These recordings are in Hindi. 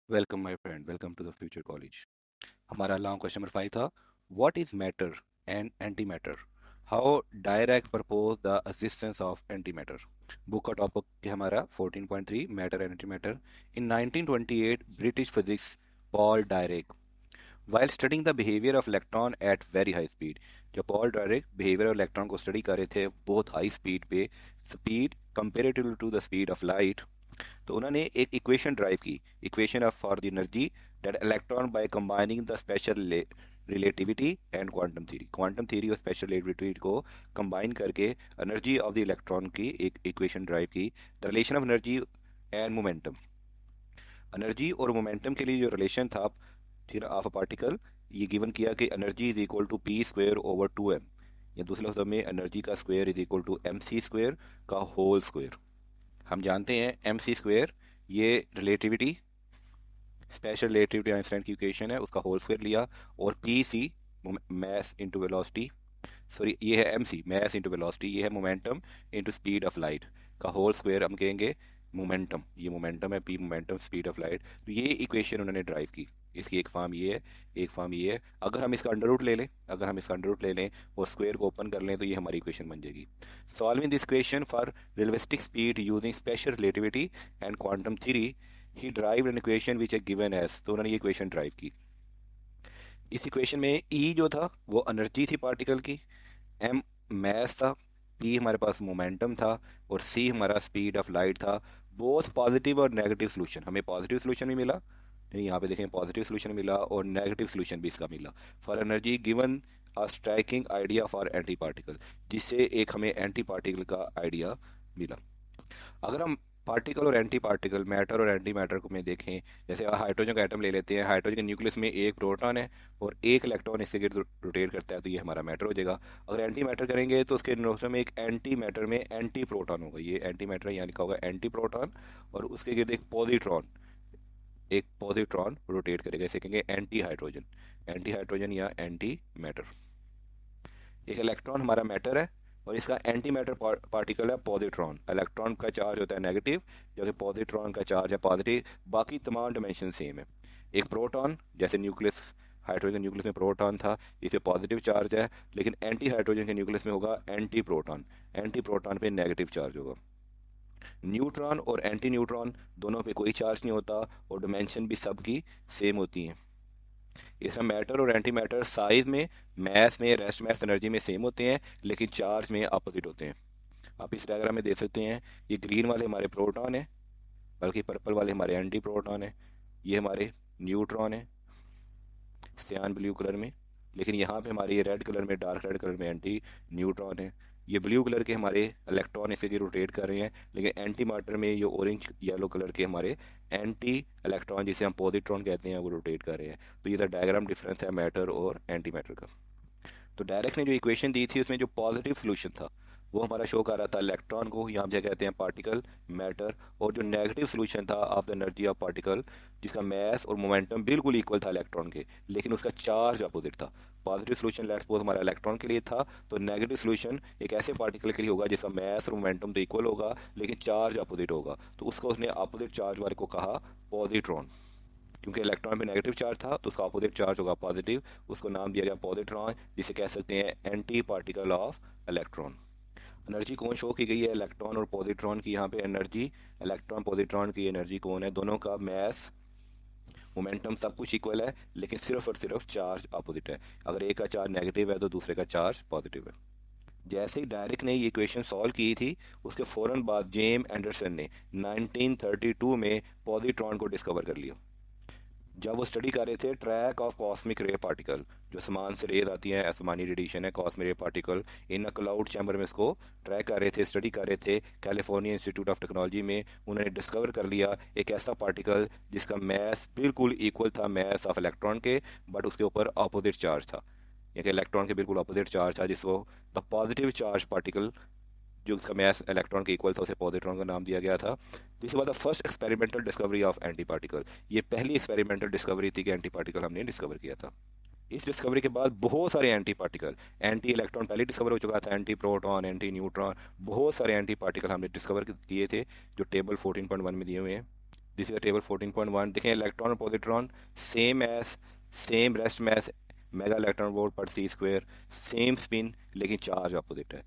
Welcome my friend, welcome to the future college. हमारा लॉन्ग क्वेश्चन नंबर 5 था, what is matter and anti matter, how Dirac propose the existence of anti matter. Book का टॉपिक है हमारा 14.3 matter and anti matter. In 1928 British physics Paul Dirac while studying the behavior of electron at very high speed। जब Paul Dirac behaviour of electron को स्टडी कर रहे थे बहुत हाई स्पीड पे, speed comparative to the speed of light, तो उन्होंने एक इक्वेशन ड्राइव की, equation of for the energy that electron by combining the special relativity and quantum theory और स्पेशल रिलेटिविटी को कंबाइन करके एनर्जी ऑफ द इलेक्ट्रॉन की एक इक्वेशन ड्राइव की। The relation of energy and momentum, energy और मोमेंटम के लिए जो रिलेशन था ठीक है ऑफ अ पार्टिकल, ये गिवन किया कि energy is equal to p square over 2m, या दूसरे लफ्ज़ में एनर्जी का square is equal to m c square का होल स्क्वायर। हम जानते हैं एम सी स्क्वायर ये रिलेटिविटी, स्पेशल रिलेटिविटी आइंस्टाइन की इक्वेशन है, उसका होल स्क्वायर लिया, और p c mass into velocity, sorry ये है m c mass into velocity, ये है momentum into speed of light का होल स्क्वायर हम कहेंगे मोमेंटम। ये मोमेंटम है, P momentum speed of light. तो ये इक्वेशन उन्होंने ड्राइव की। इसकी एक फॉर्म ये है, एक फॉर्म ये है। अगर हम इसका अंडर रूट ले लें, अगर हम इसका अंडर रूट ले लें और स्क्वायर को ओपन कर लें तो ये हमारी इक्वेशन बन जाएगी। Solving this equation for relativistic speed using special relativity and quantum theory, he drive an equation which है गिवन एज। तो उन्होंने ये इक्वेशन ड्राइव की। इस इक्वेशन में ई जो था वो एनर्जी थी पार्टिकल की, एम मैस था, पी हमारे पास मोमेंटम था, और सी हमारा स्पीड ऑफ लाइट था। बोथ पॉजिटिव और नेगेटिव सोल्यूशन, हमें पॉजिटिव सोल्यूशन भी मिला, नहीं यहाँ पे देखें पॉजिटिव सोल्यूशन मिला और नेगेटिव सोल्यूशन भी इसका मिला। For energy given a striking idea for anti particle, जिससे एक हमें एंटी पार्टिकल का आइडिया मिला। अगर हम पार्टिकल और एंटी पार्टिकल, मैटर और एंटी मैटर को में देखें, जैसे हाइड्रोजन का एटम ले लेते हैं, हाइड्रोजन के न्यूक्लियस में एक प्रोटॉन है और एक इलेक्ट्रॉन इसके गिर्द रोटेट करता है, तो ये हमारा मैटर हो जाएगा। अगर एंटी मैटर करेंगे तो उसके न्यूक्लियस में एक एंटी मैटर में एंटी प्रोटॉन होगा, ये एंटी मैटर यहाँ लिखा होगा एंटी प्रोटॉन, और उसके गिर्द एक पॉजिट्रॉन रोटेट करेगा, इसे कहेंगे एंटी हाइड्रोजन। एंटी हाइड्रोजन या एंटी मैटर। एक इलेक्ट्रॉन हमारा मैटर है और इसका एंटी मैटर पार्टिकल है पॉजिट्रॉन। इलेक्ट्रॉन का चार्ज होता है नेगेटिव, जबकि पॉजिट्रॉन का चार्ज है पॉजिटिव। बाकी तमाम डायमेंशन सेम है। एक प्रोटॉन, जैसे न्यूक्लियस, हाइड्रोजन न्यूक्लियस में प्रोटॉन था, इसे पॉजिटिव चार्ज है, लेकिन एंटी हाइड्रोजन के न्यूक्लियस में होगा एंटी प्रोटॉन, एंटी प्रोटॉन पे नेगेटिव चार्ज होगा। न्यूट्रॉन और एंटी न्यूट्रॉन दोनों पे कोई चार्ज नहीं होता और डायमेंशन भी सबकी सेम होती हैं। इसमें मैटर और एंटी मैटर साइज में, मैस में, रेस्ट मास एनर्जी में सेम होते हैं, लेकिन चार्ज में अपोजिट होते हैं। आप इस डायग्राम में देख सकते हैं, ये ग्रीन वाले हमारे प्रोटॉन है, बल्कि पर्पल वाले हमारे एंटी प्रोटॉन है। ये हमारे न्यूट्रॉन है सियान ब्लू कलर में, लेकिन यहाँ पे हमारे ये रेड कलर में, डार्क रेड कलर में एंटी न्यूट्रॉन है। ये ब्लू कलर के हमारे इलेक्ट्रॉन इसे की रोटेट कर रहे हैं, लेकिन एंटी मैटर में ये ऑरेंज येलो कलर के हमारे एंटी इलेक्ट्रॉन, जिसे हम पॉजिट्रॉन कहते हैं, वो रोटेट कर रहे हैं। तो ये डायग्राम डिफरेंस है मैटर और एंटी मैटर का। तो डायरेक्ट ने जो इक्वेशन दी थी उसमें जो पॉजिटिव सोल्यूशन था वो हमारा शो कर रहा था इलेक्ट्रॉन को, यहाँ पे कहते हैं पार्टिकल मैटर, और जो नेगेटिव सोल्यूशन था of the energy of particle, जिसका मैस और मोमेंटम बिल्कुल इक्वल था इलेक्ट्रॉन के, लेकिन उसका चार्ज अपोजिट था। पॉजिटिव सोल्यूशन लेट्स सपोज हमारा इलेक्ट्रॉन के लिए था, तो नेगेटिव सोल्यूशन एक ऐसे पार्टिकल के लिए होगा जिसका मैस और मोमेंटम तो इक्वल होगा, लेकिन चार्ज अपोजिट होगा, तो उसको उसने अपोजिट चार्ज वाले को कहा पॉजिट्रॉन। क्योंकि इलेक्ट्रॉन पे नेगेटिव चार्ज था तो उसका अपोजिट चार्ज होगा पॉजिटिव, उसको नाम दिया गया पॉजिट्रॉन, जिसे कह सकते हैं anti particle of electron. Energy कौन शो की गई है इलेक्ट्रॉन और पॉजिट्रॉन की, यहाँ पे एनर्जी, इलेक्ट्रॉन पॉजिट्रॉन की एनर्जी कौन है, दोनों का मैस मोमेंटम सब कुछ इक्वल है, लेकिन सिर्फ और सिर्फ चार्ज अपोजिट है। अगर एक का चार्ज नेगेटिव है तो दूसरे का चार्ज पॉजिटिव है। जैसे ही डायरेक्ट ने ये इक्वेशन सॉल्व की थी, उसके फ़ौरन बाद जेम एंडरसन ने 1932 में पॉजिट्रॉन को डिस्कवर कर लिया। जब वो स्टडी कर रहे थे ट्रैक ऑफ कॉस्मिक रे पार्टिकल, जो आसमान से रेज आती हैं, आसमानी रेडिएशन है कॉस्मिक रे particle, in a cloud chamber में इसको ट्रैक कर रहे थे, स्टडी कर रहे थे। कैलिफोर्निया इंस्टीट्यूट ऑफ टेक्नोलॉजी में उन्होंने डिस्कवर कर लिया एक ऐसा पार्टिकल जिसका मैस बिल्कुल इक्वल था मैस ऑफ इलेक्ट्रॉन के, बट उसके ऊपर अपोजिट चार्ज था, यानी इलेक्ट्रॉन के बिल्कुल अपोजिट चार्ज था, जिसको द पॉजिटिव चार्ज पार्टिकल, जो उसका मैस इलेक्ट्रॉन के इक्वल था, उसे पॉजिट्रॉन का नाम दिया गया था। This was the first experimental discovery of anti particle. ये पहली एक्सपेरिमेंटल डिस्कवरी थी कि एंटी पार्टिकल हमने डिस्कवर किया था। इस डिस्कवरी के बाद बहुत सारे एंटी पार्टिकल, एंटी इलेक्ट्रॉन पहले डिस्कवर हो चुका था, एंटी प्रोटॉन, एंटी न्यूट्रॉन, बहुत सारे एंटी पार्टिकल हमने डिस्कवर किए थे, जो टेबल 14.1 में दिए हुए हैं। This is table 14.1। देखें इलेक्ट्रॉन और positron same as, same rest mass, mega electron volt पर सी स्क्वायर, सेम स्पिन लेकिन चार्ज अपोजिट है।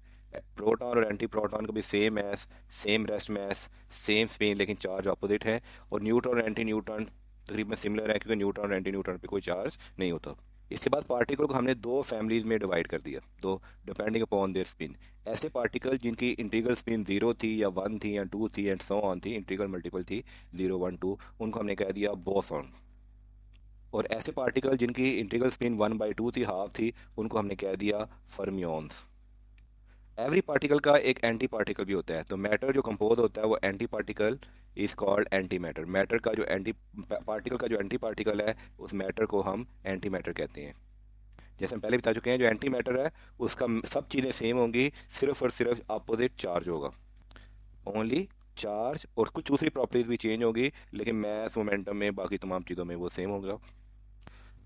प्रोटॉन और एंटी प्रोटॉन का भी same as, same rest mass, same spin लेकिन चार्ज अपोजिट है। और न्यूट्रॉन और एंटी न्यूट्रॉन तकरीबन सिमिलर है क्योंकि न्यूट्रॉन और एंटी न्यूट्रॉन पे कोई चार्ज नहीं होता। इसके बाद पार्टिकल को हमने दो फैमिलीज में डिवाइड कर दिया, दो डिपेंडिंग अपॉन देयर स्पिन। ऐसे पार्टिकल जिनकी इंटीग्रल स्पिन जीरो थी या वन थी या टू थी एंड सो ऑन थी, इंटीग्रल मल्टीपल थी जीरो वन टू, उनको हमने कह दिया बोसॉन। और ऐसे पार्टिकल जिनकी integral spin one by two थी, हाफ थी, उनको हमने कह दिया फर्मियंस। एवरी पार्टिकल का एक एंटी पार्टिकल भी होता है, तो मैटर जो कंपोज होता है वो anti particle is called anti matter. Matter का जो एंटी पार्टिकल का जो एंटी पार्टिकल है उस मैटर को हम एंटी मैटर कहते हैं। जैसे हम पहले बता चुके हैं, जो एंटी मैटर है उसका सब चीज़ें सेम होंगी, सिर्फ और सिर्फ अपोजिट चार्ज होगा, ओनली चार्ज। और कुछ दूसरी प्रॉपर्टीज भी चेंज होगी लेकिन मैथ मोमेंटम में बाकी तमाम चीज़ों में वो सेम होगा।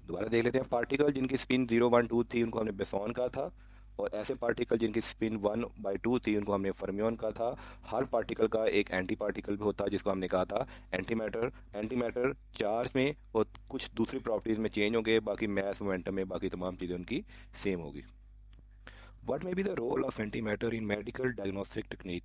दोबारा देख लेते हैं, पार्टिकल जिनकी स्पिन जीरो वन टू थी उनको हमने बेसॉन कहा था, और ऐसे पार्टिकल जिनकी स्पिन वन बाई टू थी उनको हमने फर्मियोन कहा था। हर पार्टिकल का एक एंटी पार्टिकल भी होता है जिसको हमने कहा था anti matter. Anti matter charge में और कुछ दूसरी प्रॉपर्टीज में चेंज होंगे, बाकी मैथ मोमेंटम में बाकी तमाम चीज़ें उनकी सेम होगी। What may be the role of anti matter in medical diagnostic technique?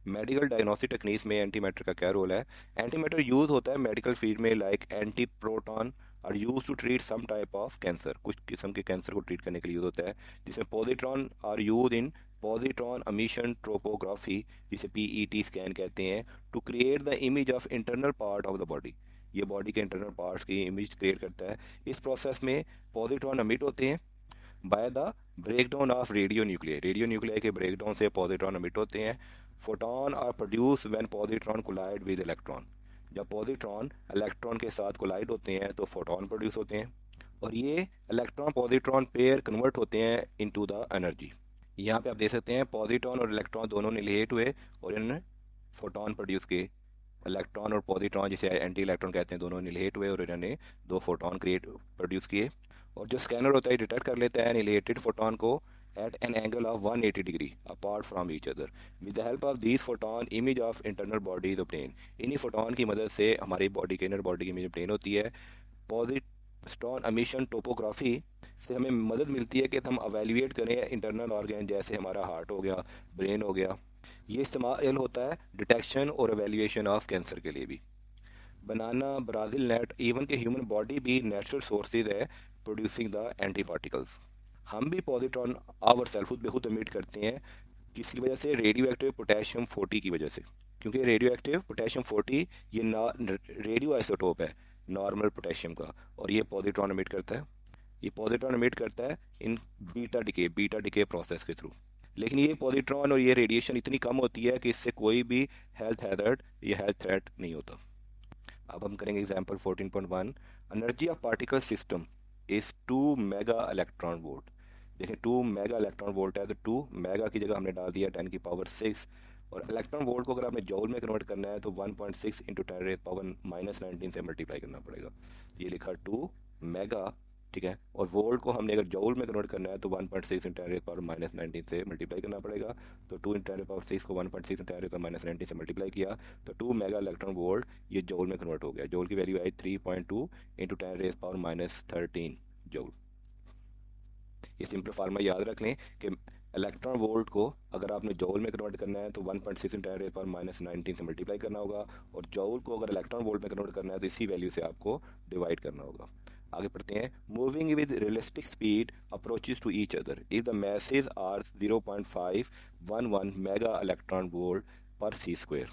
Medical diagnostic techniques में एंटी मैटर का क्या रोल है? एंटी मैटर यूज होता है मेडिकल फील्ड में, like anti proton are use to treat some type of cancer, कुछ किस्म के कैंसर को ट्रीट करने के लिए यूज होता है। जिसमें positron are use in positron emission tomography, जिसे पीईटी स्कैन कहते हैं, to create the image of internal part of the body. ये बॉडी के इंटरनल पार्ट्स की इमेज क्रिएट करता है। इस प्रोसेस में पॉजिट्रॉन एमिट होते हैं by the breakdown of radio nuclei. Radio nuclei के ब्रेकडाउन से पॉजिट्रॉन एमिट होते हैं। Photon are produce when positron collide with electron. जब पॉजिट्रॉन इलेक्ट्रॉन के साथ कोलाइड होते हैं तो फोटॉन प्रोड्यूस होते हैं, और ये इलेक्ट्रॉन पॉजिट्रॉन पेयर कन्वर्ट होते हैं इनटू द एनर्जी। यहाँ पे आप देख सकते हैं पॉजिट्रॉन और इलेक्ट्रॉन दोनों निलेट हुए और इन्होंने फोटॉन प्रोड्यूस किए। इलेक्ट्रॉन और पॉजिट्रॉन जिसे एंटी इलेक्ट्रॉन कहते हैं दोनों निलेट हुए और इन्होंने दो फोटॉन क्रिएट प्रोड्यूस किए। और जो स्कैनर होता है डिटेक्ट कर लेता है एनिलेटेड फोटॉन को at an angle of 180 degree apart from each other. With the help of these photon image of internal body is obtain. इन्हीं फोटॉन की मदद से हमारी बॉडी के इनर बॉडी की इमेज ऑब्टेन होती है। पॉजिट्रॉन एमिशन टोपोग्राफी से हमें मदद मिलती है कि हम अवेल्यूएट करें इंटरनल ऑर्गन, जैसे हमारा हार्ट हो गया, ब्रेन हो गया। ये इस्तेमाल होता है डिटेक्शन और एवेल्यूएशन ऑफ कैंसर के लिए भी। बनाना, ब्राज़ील नेट, इवन के ह्यूमन बॉडी भी नेचुरल सोर्सेज है प्रोड्यूसिंग द एंटी पार्टिकल्स। हम भी पॉजिट्रॉन आवर सेल्फ खुद बेखुद एमिट करते हैं, किसकी वजह से? रेडियो एक्टिव पोटेशियम 40 की वजह से। क्योंकि रेडियो एक्टिव पोटेशियम 40 ये रेडियो आइसोटोप है नॉर्मल पोटेशियम का, और ये पॉजिट्रॉन एमिट करता है। ये पॉजिट्रॉन एमिट करता है इन बीटा डिके प्रोसेस के थ्रू। लेकिन ये पॉजिट्रॉन और ये रेडिएशन इतनी कम होती है कि इससे कोई भी हेल्थ हैजर्ड या हेल्थ थ्रेट नहीं होता। अब हम करेंगे example 14.1। Energy of particle system is 2 mega electron volt. देखिए 2 मेगा इलेक्ट्रॉन वोल्ट है, तो 2 मेगा की जगह हमने डाल दिया 10 की पावर 6, और इलेक्ट्रॉन वोल्ट को अगर आपने जॉल में कन्वर्ट करना है तो 1.6 इंटू 10 रेज पावर माइनस 19 से मल्टीप्लाई करना पड़ेगा। ये लिखा 2 मेगा, ठीक है, और वोल्ट को हमने अगर जॉल में कन्वर्ट करना है तो 1.6 इंटू 10 रेज पावर माइनस 19 से मल्टीप्लाई करना पड़ेगा। तो 2 इंटू 10 पावर 6 को 1.6 इंटू 10 रेज पावर माइनस 19 से मल्टीप्लाई किया तो 2 मेगा इलेक्ट्रॉन वोल्ट ये जॉल में कन्वर्ट हो गया। जॉल की वैल्यू आई 3.2 into 10 raise power minus 13 joule. ये सिंपल फार्मूला याद रख लें कि इलेक्ट्रॉन वोल्ट को अगर आपने जॉल में कन्वर्ट करना है तो 1.6 इंटू 10 रेज पावर माइनस 19 से मल्टीप्लाई करना होगा, और जॉल को अगर इलेक्ट्रॉन वोल्ट में कन्वर्ट करना है तो इसी वैल्यू से आपको डिवाइड करना होगा। आगे पढ़ते हैं। Moving with realistic speed approaches to each other if the masses are 0.511 mega electron volt पर सी स्क्वायर।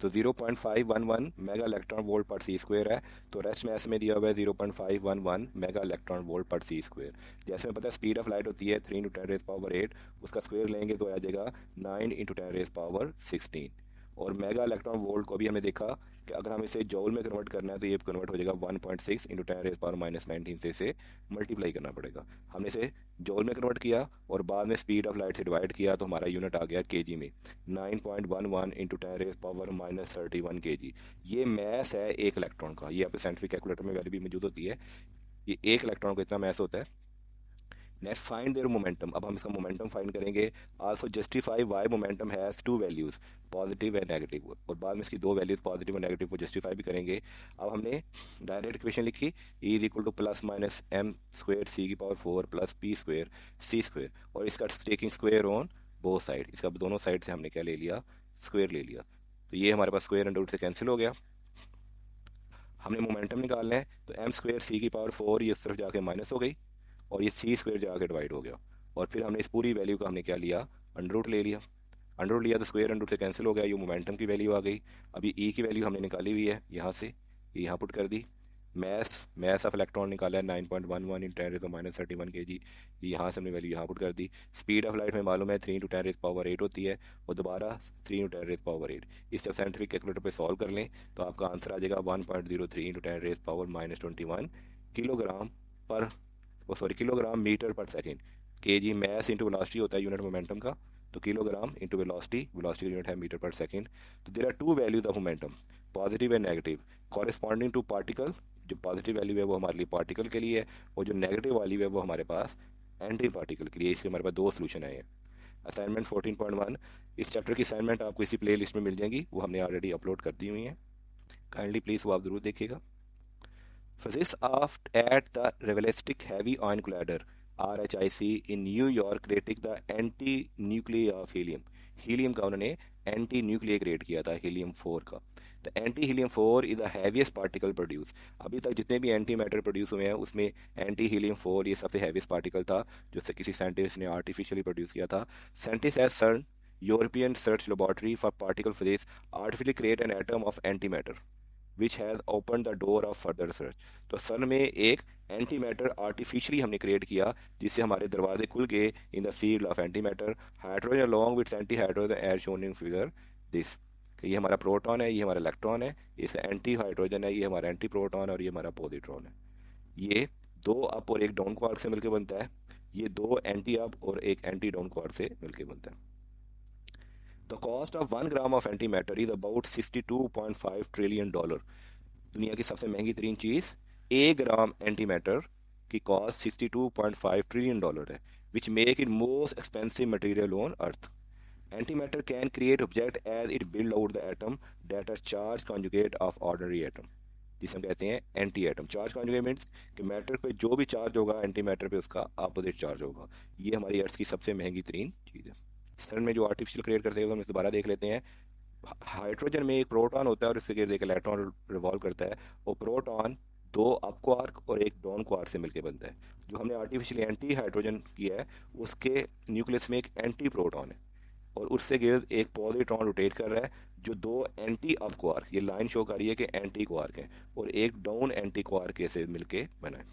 तो 0.511 मेगा इलेक्ट्रॉन वोल्ट पर सी स्क्वायर है, तो रेस्ट मैस में दिया हुआ है 0.511 मेगा इलेक्ट्रॉन वोल्ट पर सी स्क्वायर। जैसे हमें पता है स्पीड ऑफ लाइट होती है 3 इंटू 10 रेज पावर 8, उसका स्क्वायर लेंगे तो आ जाएगा 9 इंटू 10 रेज पावर 16। और मेगा इलेक्ट्रॉन वोल्ट को भी हमने देखा कि अगर हमें इसे जॉल में कन्वर्ट करना है तो ये कन्वर्ट हो जाएगा 1.6 इंटू 10 रेज पावर माइनस 19 से इसे मल्टीप्लाई करना पड़ेगा। हमने इसे जॉल में कन्वर्ट किया और बाद में स्पीड ऑफ लाइट से डिवाइड किया तो हमारा यूनिट आ गया केजी में, 9.11 into 10 raise power minus 31 KG. ये मैस है एक इलेक्ट्रॉन का। ये आपके साइंटिफिक कैलकुलेटर में वैल्यू भी मौजूद होती है। ये एक इलेक्ट्रॉन को इतना मैस होता है। नेक्स्ट फाइंड देयर मोमेंटम, अब हम इसका मोमेंटम फाइंड करेंगे। Also justify why momentum has two values, positive and negative, और बाद में इसकी दो वैल्यूज पॉजिटिव और नेगेटिव को जस्टिफाई भी करेंगे। अब हमने डायरेक्ट इक्वेशन लिखी, E is equal to plus minus m square c की power 4 plus p square c square, और इसका taking square on both side, इसका दोनों साइड से हमने क्या ले लिया, स्क्वेयर ले लिया। तो ये हमारे पास स्क्वेयर अंडर रूट से कैंसिल हो गया। हमने मोमेंटम निकालना है, तो एम स्क्वेयर सी की पावर 4 ये उस तरफ जाके माइनस हो गई, और ये सी स्क्वेयर जाके डिवाइड हो गया, और फिर हमने इस पूरी वैल्यू का हमने क्या लिया, अंडर रूट ले लिया। अंडर रूट लिया तो स्क्वेयर अंडर रूट से कैंसिल हो गया, ये मोमेंटम की वैल्यू आ गई। अभी ई की वैल्यू हमने निकाली हुई है यहाँ से, ये यहाँ पुट कर दी। मैस ऑफ इलेक्ट्रॉन निकाला है 9.11 इन 10⁻31 kg, यहाँ से हमने वैल्यू यहाँ पुट कर दी। स्पीड ऑफ लाइट में मालूम है 3 × 10⁻8 होती है, और दोबारा 3 × 10�8। इस जब साइंटिफिक कैलकुलेटर पे सॉल्व कर लें तो आपका आंसर आ जाएगा 1.03 × 10⁻21 किलोग्राम पर, वो sorry kilogram metre per second. के जी मैस इंटू वेलोसिटी होता है यूनिट मोमेंटम का, तो किलोग्राम इंटू वेलोसिटी, वेलोसिटी का यूनिट है मीटर पर सेकेंड। तो there are two values of momentum, positive and negative, corresponding to particle. जो पॉजिटिव वैल्यू है वो हमारे लिए पार्टिकल के लिए है, और जो नेगेटिव वैल्यू है वो हमारे पास एंटी पार्टिकल के लिए। इसके हमारे पास दो सोल्यूशन आए हैं। असाइनमेंट 14.1, इस चैप्टर की असाइनमेंट आपको इसी प्ले लिस्ट में मिल जाएंगी, वो हमने ऑलरेडी अपलोड कर दी हुई है, काइंडली प्लीज़ वो आप ज़रूर देखिएगा। Physics aft at the relativistic heavy ion collider RHIC in New York creating the anti-nuclei of helium। Helium का उन्होंने एंटी न्यूक्लियर क्रिएट किया था, हीलियम 4 का। The anti helium 4 is the heaviest particle produce. अभी तक जितने भी एंटी मैटर प्रोड्यूस हुए हैं उसमें एंटी हीलियम 4 ये सबसे हैवीएस्ट पार्टिकल था, जो से किसी साइंटिस्ट ने आर्टिफिशियली प्रोड्यूस किया था। Scientist at CERN European research laboratory for particle physics artificially create an atom of anti matter which has open the door of further research. तो सन में एक एंटी मैटर आर्टिफिशियली हमने क्रिएट किया, जिससे हमारे दरवाजे खुल गए in the field of anti matter. Hydrogen along with anti hydrogen as shown in figure this, ये हमारा प्रोटॉन है, ये हमारा इलेक्ट्रॉन है, इस एंटी हाइड्रोजन है, ये हमारा एंटी प्रोटॉन है, और ये हमारा पॉजिट्रॉन है। ये दो अप और एक डाउन क्वार्क से मिलकर बनता है, ये दो एंटी अप और एक एंटी डाउन क्वार्क से मिलकर बनता है। The cost of 1 gram of anti matter is about $62.5 trillion. दुनिया की सबसे महंगी तरीन चीज़, 1 ग्राम एंटी मैटर की कॉस्ट $62.5 ट्रिलियन है, which make it most expensive material on earth. Anti matter can create object as it build out the atom that are charge conjugate of ordinary atom, जिसे हम कहते हैं anti atom. Charge conjugate means कि मैटर पे जो भी चार्ज होगा एंटी मैटर पे उसका अपोजिट चार्ज होगा। ये हमारी अर्थ की सबसे महंगी तरीन चीज़ है। सन में जो आर्टिफिशियल क्रिएट करते हैं हम दोबारा देख लेते हैं। हाइड्रोजन में एक प्रोटॉन होता है और इसके गिर्द एक इलेक्ट्रॉन रिवॉल्व करता है, और प्रोटॉन दो अप क्वार्क और एक डाउन क्वार्क से मिलकर बनता है। जो हमने आर्टिफिशियली एंटी हाइड्रोजन किया है उसके न्यूक्लियस में एक एंटी प्रोटॉन है, और उससे गिर्द एक पॉजिट्रॉन रोटेट कर रहा है। जो दो एंटी अप क्वार्क, ये लाइन शो कर रही है कि एंटी क्वार्क है, और एक डाउन एंटी क्वार्क से मिलके बना है।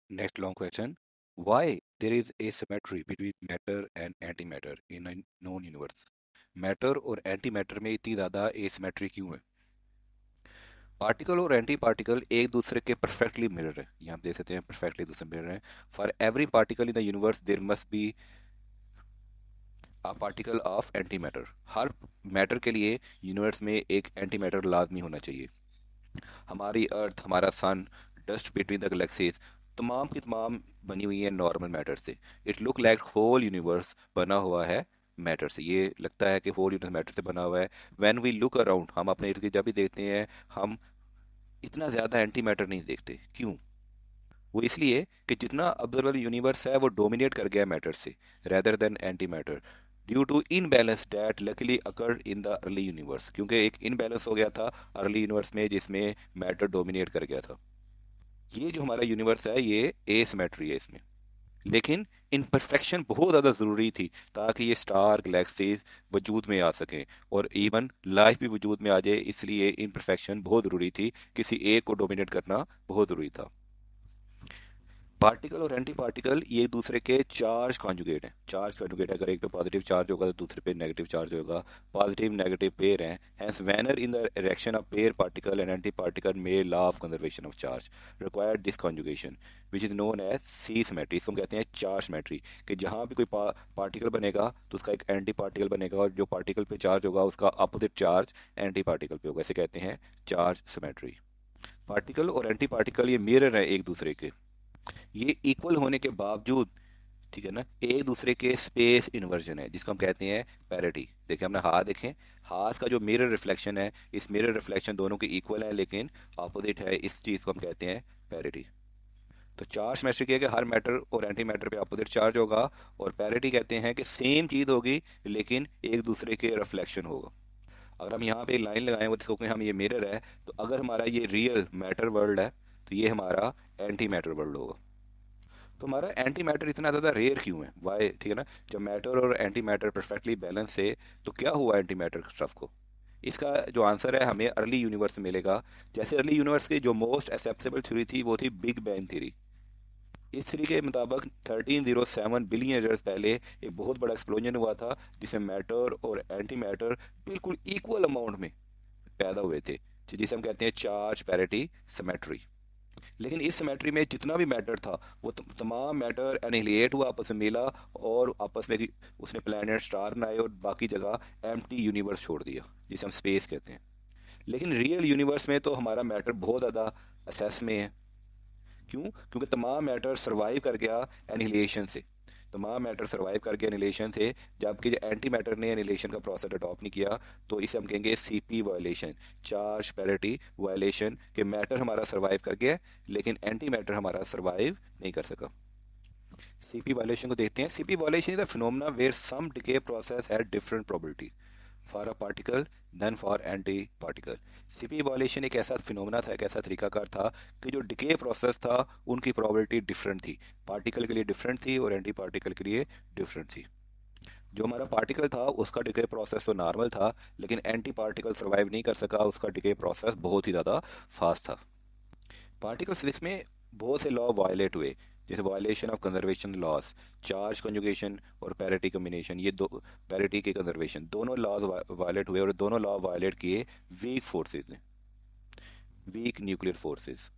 Next long question, why there is asymmetry between matter and antimatter in a known universe। Matter और एंटी मैटर में इतनी ज़्यादा एसिमेट्री क्यों है? पार्टिकल और एंटी पार्टिकल एक दूसरे के परफेक्टली मिरर है, ये हम देख सकते हैं परफेक्टली दूसरे मिरर है। For every particle in the universe there must be a particle of anti matter. हर मैटर के लिए यूनिवर्स में एक एंटी मैटर लाजमी होना चाहिए। हमारी अर्थ, हमारा sun, dust between the galaxies, तमाम की तमाम बनी हुई है नॉर्मल मैटर से। It look like whole universe बना हुआ है मैटर से, ये लगता है कि होल यूनिवर्स मैटर से बना हुआ है। व्हेन वी लुक अराउंड, हम अपने इर्द गिर्द जब भी देखते हैं, हम इतना ज़्यादा एंटी मैटर नहीं देखते। क्यों? वो इसलिए कि जितना ऑब्जर्वेबल यूनिवर्स है वो डोमिनेट कर गया मैटर से rather than anti matter, due to imbalance that luckily occurred in the early universe. क्योंकि एक इनबैलेंस हो गया था अर्ली यूनिवर्स में जिसमें मैटर डोमिनेट कर गया था। ये जो हमारा यूनिवर्स है ये एसिमेट्री है इसमें। लेकिन इम्परफेक्शन बहुत ज़्यादा ज़रूरी थी ताकि ये स्टार गैलेक्सीज वजूद में आ सकें, और इवन लाइफ भी वजूद में आ जाए, इसलिए इम्परफेक्शन बहुत ज़रूरी थी, किसी एक को डोमिनेट करना बहुत ज़रूरी था। पार्टिकल और एंटी पार्टिकल ये एक दूसरे के चार्ज कॉन्जुगेट हैं। चार्ज कॉन्जुगेट, अगर एक पे पॉजिटिव चार्ज होगा तो दूसरे पे नेगेटिव चार्ज होगा। पॉजिटिव नेगेटिव पेयर हैं, hence whenever in the direction of pair particle and anti particle may law of conservation of charge required this conjugation which is known as C symmetry. इसको हम कहते हैं चार्ज सिमेट्री, कि जहाँ भी कोई पार्टिकल बनेगा तो उसका एक एंटी पार्टिकल बनेगा, और जो पार्टिकल पे चार्ज होगा उसका अपोजिट चार्ज एंटी पार्टिकल पे होगा। इसे कहते हैं चार्ज सिमेट्री। पार्टिकल और एंटी पार्टिकल ये मिरर है एक दूसरे के। ये इक्वल होने के बावजूद, ठीक है ना, एक दूसरे के स्पेस इन्वर्जन है जिसको हम कहते हैं पैरिटी। देखिए हमने हाथ देखें, हाथ का जो मिरर रिफ्लेक्शन है, इस मिरर रिफ्लेक्शन दोनों के इक्वल है लेकिन अपोजिट है, इस चीज़ को हम कहते हैं पैरिटी। तो चार्ज सिमेट्रिक है कि हर मैटर और एंटी मैटर पे अपोजिट चार्ज होगा, और पैरिटी कहते हैं कि सेम चीज़ होगी लेकिन एक दूसरे के रिफ्लेक्शन होगा। अगर हम यहाँ पे लाइन लगाएं वो जिसको कहें हम, ये मिरर है, तो अगर हमारा ये रियल मैटर वर्ल्ड है तो ये हमारा एंटी मैटर वर्ल्ड होगा। तो हमारा एंटी मैटर इतना ज़्यादा रेयर क्यों है, वाई, ठीक है ना, जब मैटर और एंटी मैटर परफेक्टली बैलेंस है तो क्या हुआ एंटी मैटर स्टफ को? इसका जो आंसर है हमें अर्ली यूनिवर्स से मिलेगा। जैसे अर्ली यूनिवर्स की जो मोस्ट एक्सेप्टेबल थ्योरी थी वो थी बिग बैंग थ्योरी। इस थ्योरी के मुताबिक 1307 बिलियन ईयर्स पहले एक बहुत बड़ा एक्सप्लोजन हुआ था जिसमें मैटर और एंटी मैटर बिल्कुल इक्वल अमाउंट में पैदा हुए थे, जिसे हम कहते हैं चार्ज पैरिटी सिमेट्री। लेकिन इस सिमेट्री में जितना भी मैटर था वो तमाम मैटर एनिहिलेट हुआ, आपस में मिला, और आपस में उसने प्लैनेट स्टार बनाए और बाकी जगह एम्प्टी यूनिवर्स छोड़ दिया जिसे हम स्पेस कहते हैं। लेकिन रियल यूनिवर्स में तो हमारा मैटर बहुत ज़्यादा असेस में है। क्यों? क्योंकि तमाम मैटर सरवाइव कर गया एनिहिलेशन से। तमाम मैटर सरवाइव कर गया एनिहिलेशन से, जबकि जो एंटी मैटर ने एनिहिलेशन का प्रोसेस अडॉप्ट नहीं किया। तो इसे हम कहेंगे CP violation, charge parity violation, कि मैटर हमारा सरवाइव कर गया लेकिन एंटी मैटर हमारा सरवाइव नहीं कर सका। सीपी वायलेशन को देखते हैं। CP violation is the phenomena where some decay process had different probability for a particle than for anti particle. CP violation एक ऐसा फिनोमेना था, एक ऐसा तरीकाकार था कि जो डिके प्रोसेस था उनकी प्रोबेबिलिटी डिफरेंट थी, पार्टिकल के लिए डिफरेंट थी और एंटी पार्टिकल के लिए डिफरेंट थी। जो हमारा पार्टिकल था उसका डिके प्रोसेस तो नॉर्मल था, लेकिन एंटी पार्टिकल सर्वाइव नहीं कर सका, उसका डिके प्रोसेस बहुत ही ज़्यादा फास्ट था। पार्टिकल फिजिक्स में बहुत से लॉ वायलेट हुए, जैसे violation of conservation laws, charge conjugation और पैरिटी कम्बिनेशन, ये दो, पैरिटी के कंजर्वेशन, दोनों लॉज वायलेट हुए, और दोनों लॉ वायलेट किए वीक फोर्सेज ने, वीक न्यूक्लियर फोर्सेज।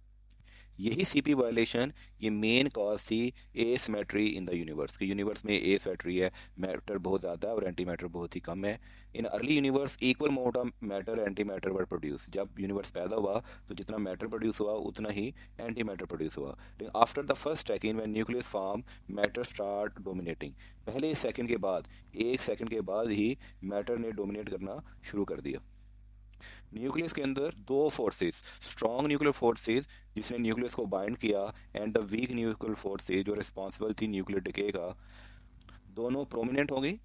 यही सीपी वायलेशन, ये मेन कॉज थी एसिमेट्री इन द यूनिवर्स, कि यूनिवर्स में एसिमेट्री है, मैटर बहुत ज़्यादा है और एंटी मैटर बहुत ही कम है। इन early universe equal amount of matter anti matter were produce. जब यूनिवर्स पैदा हुआ तो जितना मैटर प्रोड्यूस हुआ उतना ही एंटी मैटर प्रोड्यूस हुआ। लेकिन after the first second when nucleus form, matter start dominating. पहले सेकंड के बाद, एक सेकंड के बाद ही मैटर ने डोमिनेट करना शुरू कर दिया। न्यूक्लियस के अंदर दो फोर्सेस, स्ट्रॉन्ग न्यूक्लियर फोर्सेस जिसने न्यूक्लियस को बाइंड किया, and the weak nuclear forces जो रिस्पॉन्सिबल थी न्यूक्लियर डिके का, दोनों प्रोमिनेंट हो गई।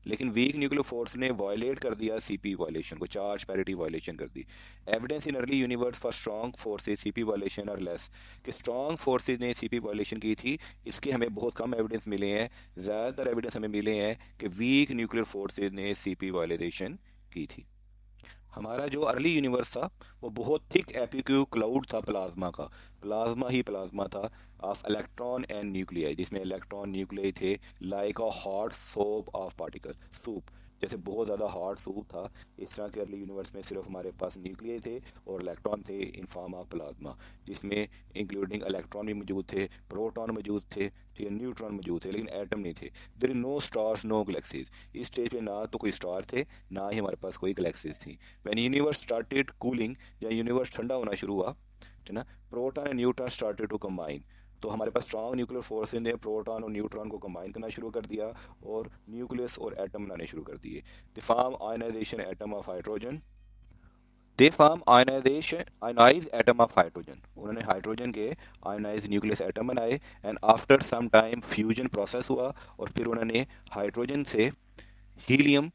लेकिन वीक न्यूक्लियर फोर्स ने वायलेट कर दिया सीपी वायलेशन को, चार्ज पैरिटी वायलेशन कर दी। Evidence in early universe for strong forces CP violation are less, कि स्ट्रॉन्ग फोर्सेस ने सीपी वायलेशन की थी, इसके हमें बहुत कम एविडेंस मिले हैं। ज़्यादातर एविडेंस हमें मिले हैं कि वीक न्यूक्लियर फोर्सेस ने सीपी वायलेशन की थी। हमारा जो अर्ली यूनिवर्स था वो बहुत थिक एपीक्यू क्लाउड था प्लाज्मा का, प्लाज्मा ही प्लाज्मा था, ऑफ इलेक्ट्रॉन एंड न्यूक्लियाई, जिसमें इलेक्ट्रॉन न्यूक्लियाई थे, like a hot soap of particle, soup, जैसे बहुत ज़्यादा हॉट सूप था। इस तरह के अर्ली यूनिवर्स में सिर्फ हमारे पास न्यूक्लियाई थे और इलेक्ट्रॉन थे इन फॉर्म ऑफ प्लाज्मा, जिसमें इंक्लूडिंग इलेक्ट्रॉन भी मौजूद थे, प्रोटॉन मौजूद थे, ठीक है, न्यूट्रॉन मौजूद थे, लेकिन एटम नहीं थे। There is no stars no galaxies. इस स्टेज पे ना तो कोई स्टार थे, ना ही हमारे पास कोई गैलेक्सीज थी। व्हेन यूनिवर्स स्टार्टेड कूलिंग, या यूनिवर्स ठंडा होना शुरू हुआ, ठीक है ना, proton and neutron started to combine. तो हमारे पास स्ट्रॉन्ग न्यूक्लियर फोर्स ने प्रोटॉन और न्यूट्रॉन को कंबाइन करना शुरू कर दिया और न्यूक्लियस और एटम बनाने शुरू कर दिए। The form ionization atom of hydrogen, they form ionization ionize atom of hydrogen, उन्होंने हाइड्रोजन के आयनाइज न्यूक्लियस एटम बनाए। And after some time fusion process हुआ और फिर उन्होंने हाइड्रोजन से हीलियम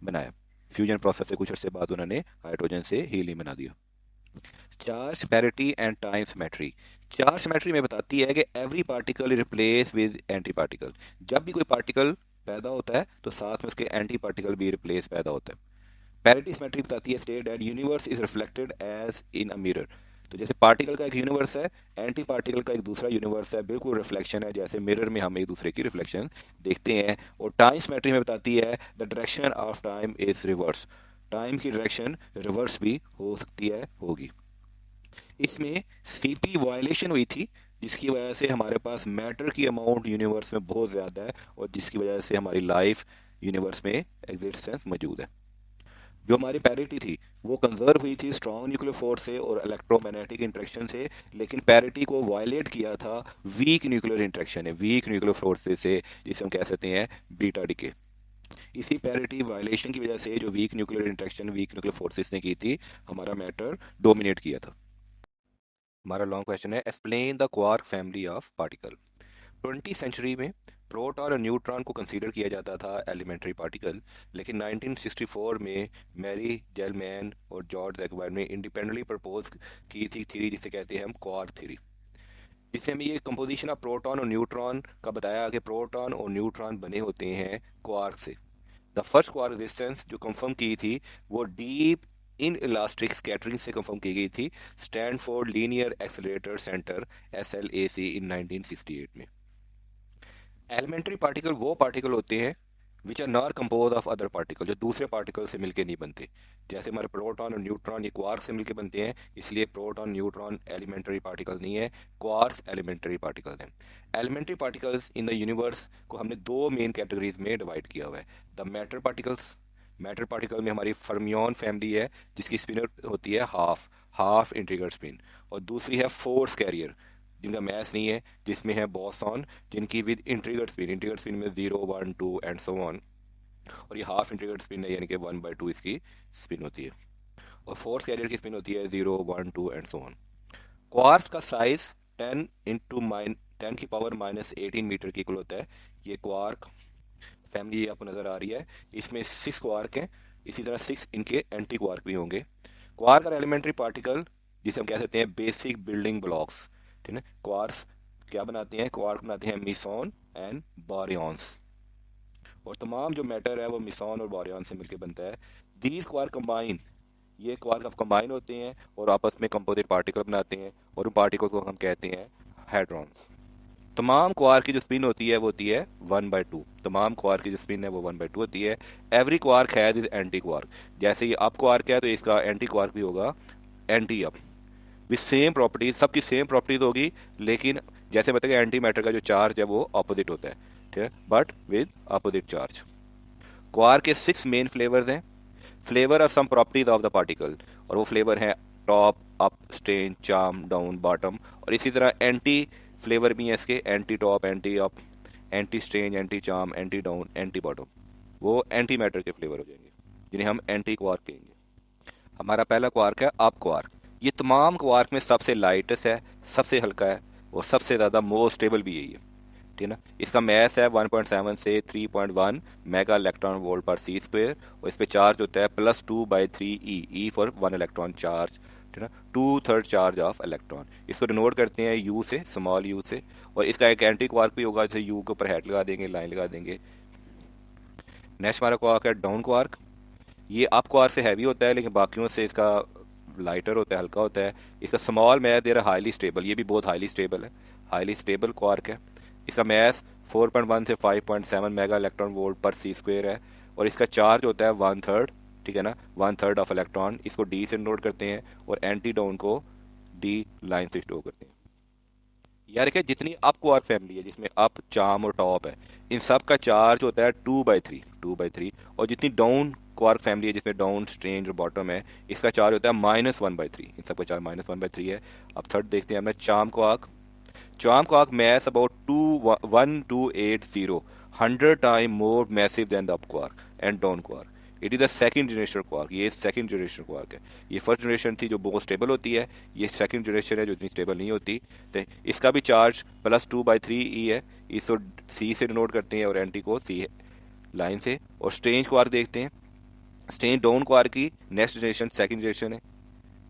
बनाया। फ्यूजन प्रोसेस से कुछ अर्से बाद उन्होंने हाइड्रोजन से हीलियम बना दिया। Charge parity and time symmetry. Charge symmetry में बताती है कि every particle replace with anti particle. जब भी कोई पार्टिकल पैदा होता है तो साथ में उसके एंटी पार्टिकल भी रिप्लेस पैदा होता है। पैरिटी सिमेट्री बताती है state that universe is reflected as in a mirror. तो जैसे पार्टिकल का एक यूनिवर्स है, एंटी पार्टिकल का एक दूसरा यूनिवर्स है, बिल्कुल रिफ्लेक्शन है, जैसे मिरर में हम एक दूसरे की रिफ्लेक्शन देखते हैं। और टाइम सिमेट्री में बताती है the direction of time is reverse, time की डायरेक्शन रिवर्स भी हो सकती है, होगी। इसमें सीपी वायलेशन हुई थी जिसकी वजह से हमारे पास मैटर की अमाउंट यूनिवर्स में बहुत ज़्यादा है और जिसकी वजह से हमारी लाइफ यूनिवर्स में एग्जिस्टेंस मौजूद है। जो हमारी पैरिटी थी वो कंजर्व हुई थी स्ट्रॉन्ग न्यूक्लियर फोर्स से और इलेक्ट्रोमैग्नेटिक इंटरेक्शन से, लेकिन पैरिटी को वायलेट किया था वीक न्यूक्लियर इंटरेक्शन है, वीक न्यूक्लियर फोर्सेस से, जिसे हम कह सकते हैं बीटा डिके। इसी पैरिटी वायलेशन की वजह से जो weak nuclear interaction weak nuclear forces ने की थी, हमारा मैटर डोमिनेट किया था। हमारा लॉन्ग क्वेश्चन है, explain the quark family of particle. 20वीं सेंचुरी में प्रोटॉन और न्यूट्रॉन को कंसीडर किया जाता था एलिमेंट्री पार्टिकल, लेकिन 1964 में मैरी जेलमैन और जॉर्ज जैकब ने इंडिपेंडेंटली प्रपोज की थी थ्योरी, जिसे कहते हैं हम क्वार्क थ्योरी, जिसने हमें ये कंपोजिशन ऑफ प्रोटॉन और न्यूट्रॉन का बताया कि प्रोटॉन और न्यूट्रॉन बने होते हैं क्वार्क से। द फर्स्ट क्वार्क रेजिस्टेंस जो कंफर्म की थी वो डीप इन इलास्टिक स्कैटरिंग से कंफर्म की गई थी Stanford linear accelerator centre SLAC in 1968 में। एलिमेंट्री पार्टिकल वो पार्टिकल होते हैं which are not compose of other particle, जो दूसरे पार्टिकल से मिलके नहीं बनते। जैसे हमारे प्रोटॉन और न्यूट्रॉन ये क्वार्क से मिलके बनते हैं, इसलिए प्रोटॉन न्यूट्रॉन एलिमेंट्री पार्टिकल नहीं है, क्वार्क्स एलिमेंट्री पार्टिकल्स हैं। Elementary particles in the universe को हमने दो मेन कैटेगरीज में डिवाइड किया हुआ है। The matter particles, matter particle में हमारी फर्मियन फैमिली है जिसकी स्पिन होती है हाफ हाफ इंटीग्रल स्पिन, और दूसरी है फोर्स कैरियर जिनका मैस नहीं है, जिसमें है बॉसॉन जिनकी विद इंटीग्रल स्पिन में 0 1 2 एंड सो ऑन, और ये हाफ इंटीग्रल स्पिन है यानी कि 1/2 इसकी स्पिन होती है, और फोर्स कैरियर की स्पिन होती है 0 1 2 एंड सो ऑन। क्वार्क्स का साइज 10 × 10⁻18 मीटर की इक्वल होता है। ये क्वार्क फैमिली आपको नजर आ रही है, इसमें 6 क्वार्क हैं, इसी तरह 6 इनके एंटी क्वार्क भी होंगे। क्वार्क और एलिमेंट्री पार्टिकल जिसे हम कह सकते हैं बेसिक बिल्डिंग ब्लॉक्स, ठीक है। क्वार्क्स क्या बनाते हैं? क्वार्क बनाते हैं मिसॉन एंड बारियंस, और तमाम जो मैटर है वो मिसॉन और बारियन से मिलकर बनता है। दीज क्वार्क कंबाइन, ये क्वार्क अब कंबाइन होते हैं और आपस में कंपोजिट पार्टिकल बनाते हैं, और उन पार्टिकल्स को हम कहते हैं हाइड्रॉन्स। तमाम क्वार्क की जो स्पिन होती है वो होती है 1/2, तमाम क्वार्क की जो स्पिन है वो 1/2 होती है। Every quark has is anti quark, जैसे ये अप क्वार्क है तो इसका एंटी क्वार्क भी होगा anti up, with same properties, सबकी सेम प्रॉपर्टीज होगी, लेकिन जैसे बताया एंटी मैटर का जो चार्ज है वो अपोजिट होता है, ठीक है, but with opposite charge. Quark के 6 मेन फ्लेवर्स हैं, flavour are some properties of the particle, और वो फ्लेवर हैं top, up, strange, charm, down, bottom, और इसी तरह एंटी फ्लेवर भी हैं इसके, anti top, anti up, anti strange, anti charm, anti down, anti bottom, वो एंटी मैटर के फ्लेवर हो जाएंगे जिन्हें हम एंटी क्वार्क कहेंगे। हमारा पहला क्वार्क है अप क्वार्क। ये तमाम क्वार्क में सबसे लाइटेस्ट है, सबसे हल्का है, और सबसे ज़्यादा मोस्ट स्टेबल भी यही है, ठीक है ना। इसका मैस है 1.7 से 3.1 मेगा इलेक्ट्रॉन वोल्ट पर सी स्क्वेयर, और इस पे चार्ज होता है +2/3 ई फॉर 1 इलेक्ट्रॉन चार्ज, ठीक है ना, 2/3 चार्ज ऑफ इलेक्ट्रॉन। इसको डिनोट करते हैं यू से, स्मॉल यू से, और इसका एक एंटी क्वार्क भी होगा, जैसे यू के ऊपर हेड लगा देंगे, लाइन लगा देंगे। नेक्स्ट हमारा क्वार्क है डाउन क्वार्क। ये अप क्वार्क से हैवी होता है, लेकिन बाकियों से इसका लाइटर होता है, हल्का होता है। इसका स्मॉल मैथ देर हाईली स्टेबल, ये भी बहुत हाईली स्टेबल है, हाईली स्टेबल क्वार्क है। इसका मैस 4.1 से 5.7 मेगा इलेक्ट्रॉन वोल्ट पर सी स्क्वेयर है, और इसका चार्ज होता है 1/3, ठीक है ना, 1/3 ऑफ इलेक्ट्रॉन। इसको डी से नोट करते हैं, और एंटी डाउन को डी लाइन से स्टोर करते हैं। यार क्या, जितनी अप क्वार्क फैमिली है जिसमें अप, चार्म और टॉप है, इन सब का चार्ज होता है 2/3, और जितनी डाउन क्वार्क फैमिली है जिसमें डाउन, स्ट्रेंज और बॉटम है, इसका चार्ज होता है -1/3, इन सबका चार्ज -1/3 है। अब थर्ड देखते हैं हमने charm quark. Charm quark mass about 1280, 100 time more massive than the up quark and down quark. It is the second generation quark, ये सेकंड जनरेशन क्वार्क है। ये फर्स्ट जनरेशन थी जो बहुत स्टेबल होती है, ये सेकंड जनरेशन है जो इतनी स्टेबल नहीं होती। तो इसका भी चार्ज +2/3 ई है, इसको सी से डिनोट करते हैं और एंटी को सी लाइन से। और स्ट्रेंज क्वार्क देखते हैं। स्ट्रेंज डाउन क्वार्क की नेक्स्ट जनरेशन सेकंड जनरेशन है,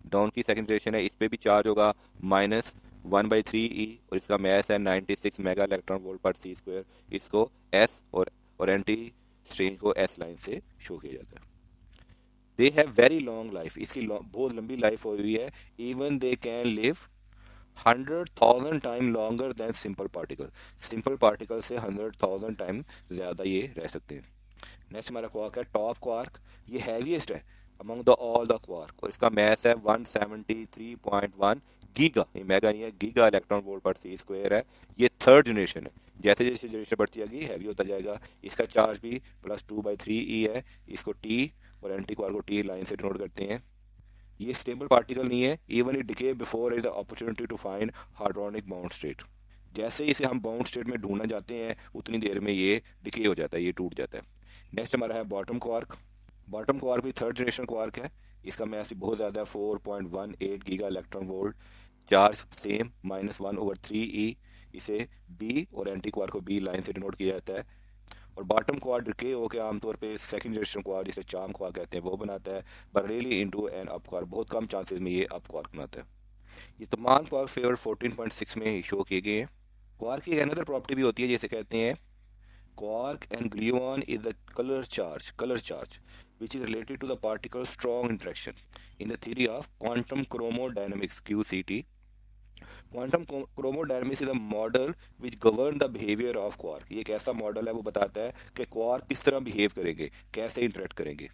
डाउन की सेकंड जनरेशन है। इस पे भी चार्ज होगा -1/3 ई, और इसका मैस है 96 मेगा इलेक्ट्रॉन वोल्ट पर सी स्क्वायर। इसको एस और एंटी स्ट्रेंज को एस लाइन से शो किया जाता है। They have very long life, इसकी बहुत लंबी लाइफ हो हुई है। Even they can live 100,000 time longer than simple particle, simple particle से 100,000 टाइम ज़्यादा ये रह सकते हैं। नेक्स्ट हमारा क्वार्क है टॉप क्वार्क। ये हैवीएस्ट है among the all the quark, और इसका मैस है 173.1 गीगा, ये मेगा नहीं है, गीगा इलेक्ट्रॉन वोल्ट पर सी स्क्वायर है। ये थर्ड जनरेशन है, जैसे जैसे जनरेशन बढ़ती जाएगी हैवी होता जाएगा। इसका चार्ज भी +2/3 ई है, इसको टी और एंटी क्वार्क को टी लाइन से डिनोट करते हैं। ये स्टेबल पार्टिकल नहीं है, even it decay before it the opportunity to find hadronic bound state. जैसे ही इसे हम बाउंड स्टेट में ढूंढना चाहते हैं उतनी देर में ये डिके हो जाता है, ये टूट जाता है। नेक्स्ट हमारा है बॉटम क्वार्क। बॉटम क्वार्क भी थर्ड जनरेशन क्वार्क है। इसका मैथ भी बहुत ज़्यादा है, 4.18 giga electron volt. Charge same -1/3 ई। इसे बी और एंटी क्वार्क को बी लाइन से डिनोट किया जाता है। और बॉटम क्वाड डिके होकर आमतौर पे सेकंड जनरेशन क्वाड जिसे चाम क्वाड कहते हैं वो बनाता है, पर really into an up quark, बहुत कम चांसेस में ये अप क्वार्क बनाता है। ये तमाम क्वार्क फेवर 14.6 में शो किए गए हैं। क्वार्क की अनदर प्रॉपर्टी भी होती है जिसे कहते हैं quark and gluon is the color charge which is related to the particle strong interaction in the theory of quantum chromodynamics QCT. Quantum chromodynamics is a model which govern the behaviour of quark. ये एक ऐसा मॉडल है वो बताता है कि क्वार्क किस तरह बिहेव करेंगे, कैसे इंटरेक्ट करेंगे।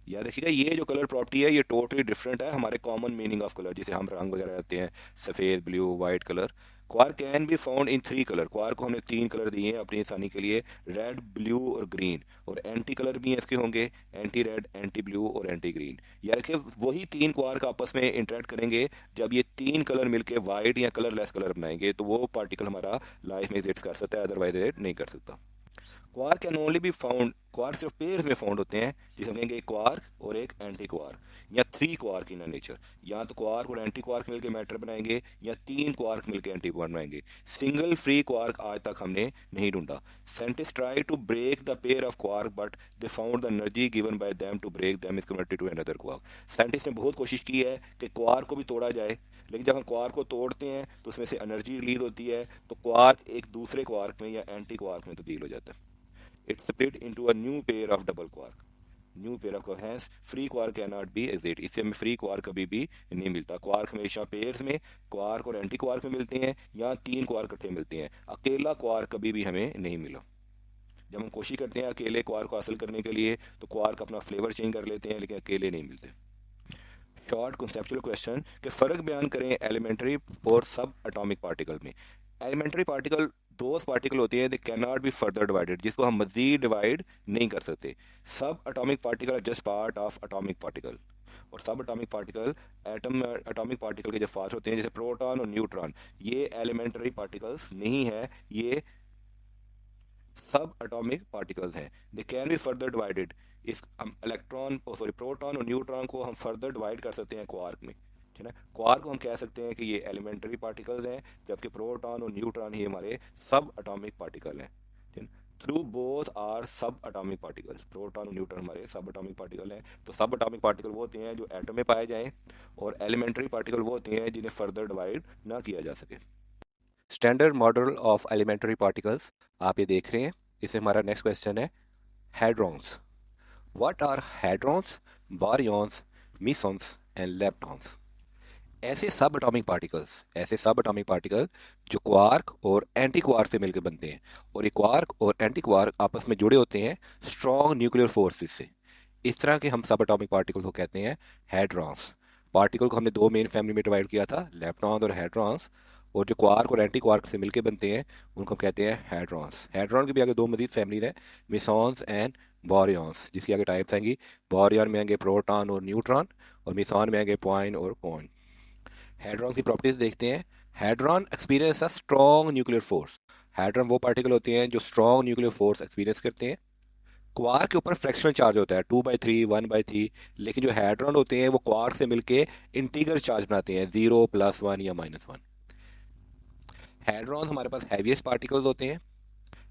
याद रखिएगा ये जो कलर प्रॉपर्टी है ये टोटली डिफरेंट है हमारे कॉमन मीनिंग ऑफ कलर, जिसे हम रंग वगैरह कहते हैं, सफ़ेद, blue, white colour. Quark can be found in 3 colour. Quark को हमने 3 कलर दिए हैं अपनी आसानी के लिए, रेड, ब्लू और ग्रीन। और एंटी कलर भी इसके होंगे, एंटी रेड, एंटी ब्लू और एंटी ग्रीन। यार कि वही 3 क्वार्क आपस में इंटरेक्ट करेंगे, जब ये 3 कलर मिलके वाइट या कलरलेस कलर बनाएंगे तो वो पार्टिकल हमारा लाइफ में एग्जिस्ट कर सकता है, अदरवाइज एग्जिस्ट नहीं कर सकता। Quark can only be found, quark सिर्फ पेयर्स में फाउंड होते हैं, जिसे हम कहेंगे एक क्वार्क और एक एंटी क्वार्क, या 3 क्वार्क इन नेचर। या तो क्वार्क और एंटी क्वार्क मिलकर मैटर बनाएंगे या 3 क्वार्क मिलकर एंटी क्वार्क बनाएंगे। सिंगल फ्री क्वार्क आज तक हमने नहीं ढूंढा। Scientist try to break the pair of quark but they found the energy given by them to break them is converted to another quark. Scientist ने बहुत कोशिश की है कि क्वार्क को भी तोड़ा जाए, लेकिन जब हम क्वार्क को तोड़ते हैं तो उसमें से एनर्जी रिलीज होती है, तो क्वार्क एक दूसरे क्वार्क में या एंटी क्वार्क में तब्दील हो जाता है। It's split into a new pair of double quark. New pair of quark, hence free quark can not be exist. इससे हमें फ्री क्वार्क कभी भी नहीं मिलता। क्वार्क हमेशा पेयर्स में, क्वार्क और एंटी क्वार्क में मिलते हैं, या 3 क्वार्क इकट्ठे मिलते हैं। अकेला क्वार्क कभी भी हमें नहीं मिला। जब हम कोशिश करते हैं अकेले क्वार्क को हासिल करने के लिए तो क्वार्क अपना फ्लेवर चेंज कर लेते हैं, लेकिन अकेले नहीं मिलते। शॉर्ट कॉन्सेप्चुअल क्वेश्चन के फ़र्क बयान करें एलिमेंट्री और सब एटॉमिक पार्टिकल में। एलिमेंट्री पार्टिकल दोज पार्टिकल होते हैं they can not be further divided, जिसको हम मजीद डिवाइड नहीं कर सकते। Subatomic particle are just part of atomic particle. और subatomic particle atom atomic particle के जो फास्ट होते हैं जैसे प्रोटॉन और न्यूट्रॉन, ये एलिमेंट्री पार्टिकल्स नहीं है, ये सब एटॉमिक पार्टिकल्स हैं। They can be further divided. इस हम इलेक्ट्रॉन सॉरी प्रोटॉन और न्यूट्रॉन को हम फर्दर डिवाइड कर सकते हैं क्वार्क में, ठीक है। क्वार्क को हम कह सकते हैं कि ये एलिमेंट्री पार्टिकल्स हैं, जबकि प्रोटॉन और न्यूट्रॉन ही हमारे सब एटॉमिक पार्टिकल हैं, ठीक है। थ्रू बोथ आर सब एटॉमिक पार्टिकल्स, प्रोटॉन और न्यूट्रॉन हमारे सब एटॉमिक पार्टिकल हैं। तो सब एटॉमिक पार्टिकल वो होते हैं जो एटम में पाए जाएं, और एलिमेंट्री पार्टिकल वो होते हैं जिन्हें फर्दर डिवाइड ना किया जा सके। Standard model of elementary particles आप ये देख रहे हैं। इसे हमारा नेक्स्ट क्वेश्चन है hadrons. What are hadrons, baryons, mesons and leptons? ऐसे सब एटॉमिक पार्टिकल जो क्वार्क और एंटी क्वार्क से मिलकर बनते हैं, और ये क्वार्क और एंटी क्वार्क आपस में जुड़े होते हैं स्ट्रॉन्ग न्यूक्लियर फोर्सेस से। इस तरह के हम सब एटॉमिक पार्टिकल को कहते हैं हेड्रॉन्स। पार्टिकल को हमने 2 मेन फैमिली में डिवाइड किया था, लेप्टॉन्स और हेड्रॉन्स। और जो क्वार्क और एंटी क्वार्क से मिलकर बनते हैं उनको हम कहते हैं हेड्रॉन्स। हेड्रॉन की भी आगे 2 मजीद फैमिलीज हैं, मिसॉन्स एंड बॉरियॉन्स, जिसकी आगे टाइप्स आएंगी। बॉरियॉन में आएंगे प्रोटॉन और न्यूट्रॉन, और मिसॉन में आएंगे पॉइन और कॉइन। हेड्रॉन की प्रॉपर्टीज देखते हैं। Hadron experience a strong nuclear force. Hadron वो पार्टिकल होते हैं जो स्ट्रॉन्ग न्यूक्लियर फोर्स एक्सपीरियंस करते हैं। क्वार्क के ऊपर फ्रैक्शनल चार्ज होता है 2/3, 1/3, लेकिन जो हैड्रॉन होते हैं वो क्वार्क से मिलके इंटीग्रल चार्ज बनाते हैं 0, +1 या -1। हैड्रॉन हमारे पास हैवीएस्ट पार्टिकल्स होते हैं।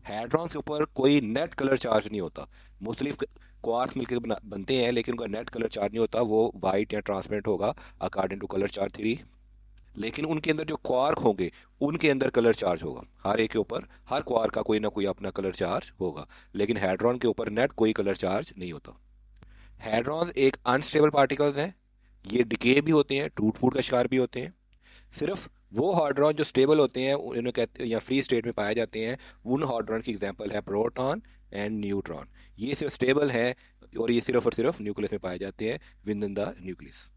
हैड्रॉन के ऊपर कोई नेट कलर चार्ज नहीं होता। मुख्तलिफ क्वार्क्स मिलकर बनते हैं, लेकिन उनका नेट कलर चार्ज नहीं होता, वो वाइट या ट्रांसपेरेंट होगा according to colour charge theory. लेकिन उनके अंदर जो क्वार्क होंगे उनके अंदर कलर चार्ज होगा। हर एक के ऊपर, हर क्वार्क का कोई ना कोई अपना कलर चार्ज होगा, लेकिन हैड्रॉन के ऊपर नेट कोई कलर चार्ज नहीं होता। हैड्रॉन एक अनस्टेबल पार्टिकल्स हैं, ये डिके भी होते हैं, टूट फूट का शिकार भी होते हैं। सिर्फ वो हार्ड्रॉन जो स्टेबल होते हैं उन्हें कहते हैं या फ्री स्टेट में पाए जाते हैं, उन हार्ड्रॉन की एग्जांपल है प्रोटॉन एंड न्यूट्रॉन। ये सिर्फ स्टेबल है और ये सिर्फ और सिर्फ न्यूक्लियस में पाए जाते हैं, विद इन द न्यूक्लियस।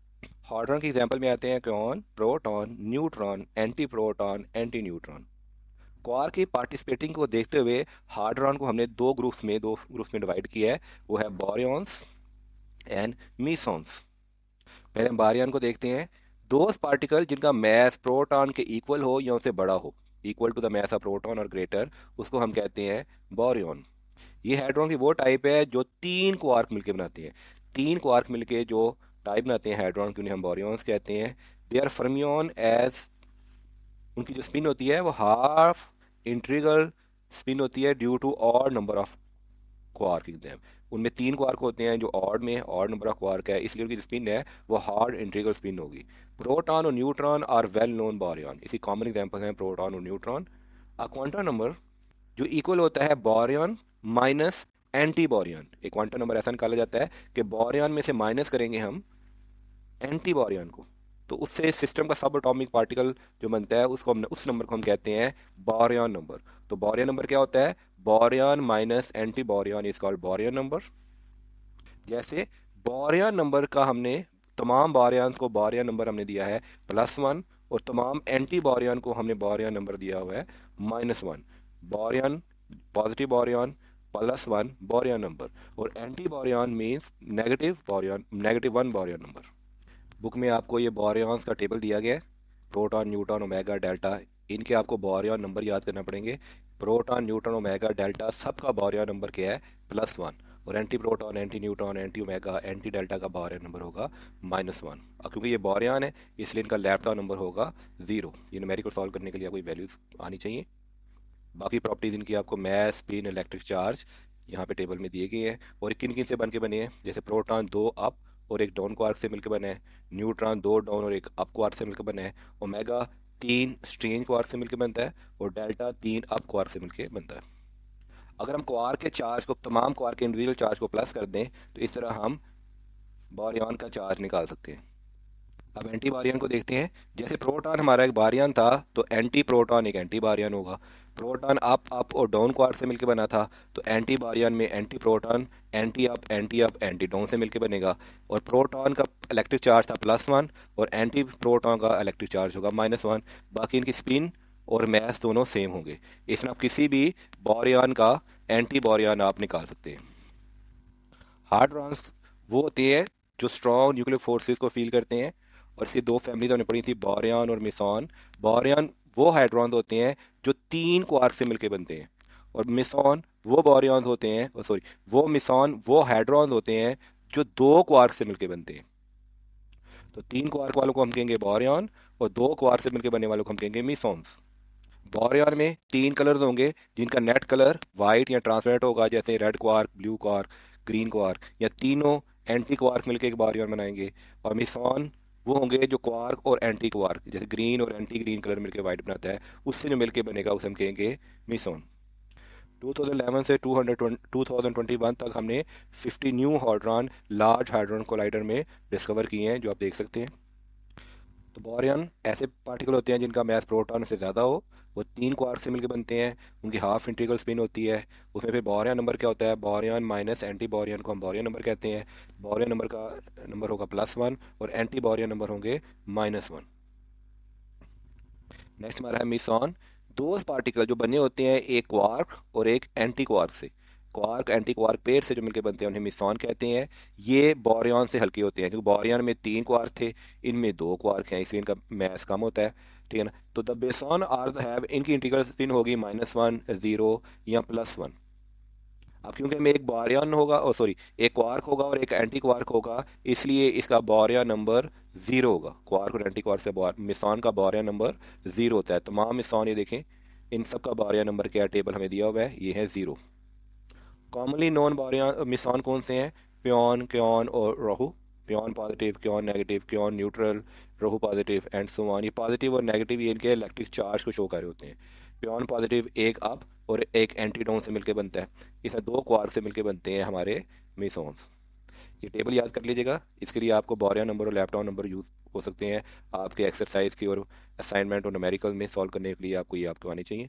हार्ड्रॉन के एग्जांपल में आते हैं कौन? Proton, neutron, anti proton, anti neutron. Quark की पार्टिसिपेटिंग को देखते हुए हार्ड्रॉन को हमने दो ग्रुप्स में डिवाइड किया है। वो है बॉरियॉन्स एंड मीसॉन्स। पहले हम बारियन को देखते हैं। दोज पार्टिकल जिनका मैस प्रोटॉन के इक्वल हो या उससे बड़ा हो, equal to the mass of proton और ग्रेटर, उसको हम कहते हैं बोरियन। ये हैड्रॉन की वो टाइप है जो तीन क्वार्क मिलके बनाते हैं। तीन क्वार्क मिलके जो टाइप बनाते हैं हैड्रॉन की, उन्हें हम बोरियंस कहते हैं। दे आर फर्मियन एज, उनकी जो स्पिन होती है वो हाफ इंट्रीगल स्पिन होती है due to odd number of quark in them. उनमें तीन क्वार्क होते हैं जो ऑड में, ऑड नंबर ऑफ क्वार्क है, इसलिए उनकी जो स्पिन है वो हार्ड इंट्रीगल स्पिन होगी। प्रोटॉन और न्यूट्रॉन आर वेल नोन बोरियन, इसी कॉमन एग्जांपल हैं प्रोटॉन और न्यूट्रॉन। अ क्वांटम नंबर जो इक्वल होता है बोरियन माइनस एंटी बोरियन, एक क्वांटम नंबर ऐसा निकाला जाता है कि बोरियन में से माइनस करेंगे हम एंटी बोरियन को, तो उससे सिस्टम का सब एटॉमिक पार्टिकल जो बनता है उसको हम, उस नंबर को हम कहते हैं बोरियन नंबर। तो बोरियन नंबर क्या होता है? Baryon minus anti baryon is called baryon number. जैसे बोरियन नंबर का हमने, तमाम बोरियन को बोरियन नंबर हमने दिया है +1, और तमाम एंटी बोरियन को हमने बोरियन नंबर दिया हुआ है -1। Baryon, positive baryon, +1 baryon number, और anti baryon means negative baryon, -1 baryon number. Book में आपको ये बोरियंस का टेबल दिया गया है, प्रोटॉन न्यूट्रॉन ओमेगा डेल्टा, इनके आपको बोरियन नंबर याद करना पड़ेंगे। प्रोटॉन न्यूट्रॉन ओमेगा डेल्टा सबका बोरियन नंबर क्या है? +1। और anti proton, anti neutron, anti omega, anti delta का बोरियन नंबर होगा -1। और क्योंकि ये बोरियन है इसलिए इनका लैप्टॉप नंबर होगा 0। ये न्यूमेरिकल सॉल्व करने के लिए आपको वैल्यूज आनी चाहिए। बाकी प्रॉपर्टीज इनकी आपको मैस, स्पिन, इलेक्ट्रिक चार्ज यहाँ पे टेबल में दिए गए हैं। और किन किन से बन के बने हैं? जैसे प्रोटॉन 2 अप और एक डाउन क्वार्क से मिलकर बना है। न्यूट्रॉन 2 डाउन और एक अप क्वार्क से मिलकर बना है। ओमेगा 3 स्ट्रेंज क्वार्क से मिलकर बनता है, और डेल्टा 3 अप क्वार्क से मिलकर बनता है। अगर हम क्वार्क के चार्ज को, तमाम क्वार्क के इंडिविजुअल चार्ज को प्लस कर दें तो इस तरह हम बोरियन का चार्ज निकाल सकते हैं। अब एंटी बारियन को देखते हैं। जैसे प्रोटॉन हमारा एक बारियन था तो एंटी प्रोटॉन एक एंटी बारियन होगा। प्रोटॉन अप अप और डाउन क्वार्क से मिलकर बना था, तो एंटी बारियन में anti proton anti up anti down से मिलकर बनेगा। और प्रोटॉन का इलेक्ट्रिक चार्ज था +1, और एंटी प्रोटॉन का इलेक्ट्रिक चार्ज होगा -1। बाकी इनकी स्पिन और मैस दोनों सेम होंगे। इसमें आप किसी भी बोरियन का एंटी बोरियन आप निकाल सकते हैं। हार्ड्रॉन्स वो होते हैं जो स्ट्रॉन्ग न्यूक्लियर फोर्सेस को फील करते हैं, और इसकी दो फैमिलीज हमने पढ़ी थी, बोरियन और मिसॉन। बोरियन वो हाइड्रॉन होते हैं जो तीन क्वार्क से मिलकर बनते हैं, और मिसॉन वो बोरियन होते हैं, सॉरी, वो मिसॉन वो हाइड्रॉन होते हैं जो दो क्वार्क से मिलकर बनते हैं। तो तीन क्वार्क वालों को हम कहेंगे बोरियन, और दो क्वार्क से मिलकर बनने वालों को हम कहेंगे मिसॉन्स। बोरियन में तीन कलर्स होंगे जिनका नेट कलर वाइट या ट्रांसपेरेंट होगा, जैसे red quark, blue quark, green quark, या तीनों एंटी क्वार्क मिलकर एक बोरियन बनाएंगे। और मिसॉन वो होंगे जो क्वार्क और एंटी क्वार्क, जैसे ग्रीन और एंटी ग्रीन कलर मिलकर वाइट बनाता है, उससे जो मिलकर बनेगा उसे हम कहेंगे मिसॉन। 2011 से 2021 तक हमने 50 न्यू हाइड्रॉन लार्ज हाइड्रॉन कोलाइडर में डिस्कवर किए हैं, जो आप देख सकते हैं। तो बोरियन ऐसे पार्टिकल होते हैं जिनका मैस प्रोटॉन से ज़्यादा हो, वो तीन क्वार्क से मिलकर बनते हैं, उनकी हाफ इंटीग्रल स्पिन होती है। उसमें फिर बोरियन नंबर क्या होता है? बोरियन माइनस एंटी बोरियन को हम बोरियन नंबर कहते हैं। बोरियन नंबर का नंबर होगा +1, और एंटी बोरियन नंबर होंगे -1। नेक्स्ट हमारा है मिसॉन। दो पार्टिकल जो बने होते हैं एक क्वार्क और एक एंटी क्वार्क से, क्वार्क एंटी क्वार्क पेयर से जो मिलकर बनते हैं उन्हें मिसॉन कहते हैं। ये बोरियन से हल्के होते हैं, क्योंकि बोरियन में तीन क्वार्क थे, इनमें दो क्वार्क हैं, इसलिए इनका मैस कम होता है। ठीक है ना? तो द बेसॉन आर हैव, इनकी इंटीग्रल स्पिन होगी -1, 0 या +1। अब क्योंकि में एक बोरियन होगा, ओ सॉरी, एक क्वार्क होगा और एक एंटी क्वार्क होगा, इसलिए इसका बोरियन नंबर 0 होगा। क्वार्क और एंटी क्वार्क से मिसॉन का बोरियन नंबर 0 होता है। तमाम मिसॉन ये देखें, इन सब का बोरियन नंबर क्या टेबल हमें दिया हुआ है, ये है 0। कॉमनली नॉन बोरियन मिसॉन कौन से हैं? प्योन, क्योन और rho. Pion positive, kaon negative, kaon neutral, rho positive, and so on. ये पॉजिटिव और नेगेटिव ये इनके इलेक्ट्रिक चार्ज को शो कर रहे होते हैं। प्योन पॉजिटिव एक अप और एक एंटी डाउन से मिलकर बनता है, इसमें दो क्वार्क से मिलकर बनते हैं हमारे मिसॉन्स। ये टेबल याद कर लीजिएगा। इसके लिए आपको बोरियन नंबर और लैपटॉप नंबर यूज़ हो सकते हैं आपके एक्सरसाइज की और असाइनमेंट और न्यूमेरिकल में सॉल्व करने के लिए, आपको ये आपको आनी चाहिए।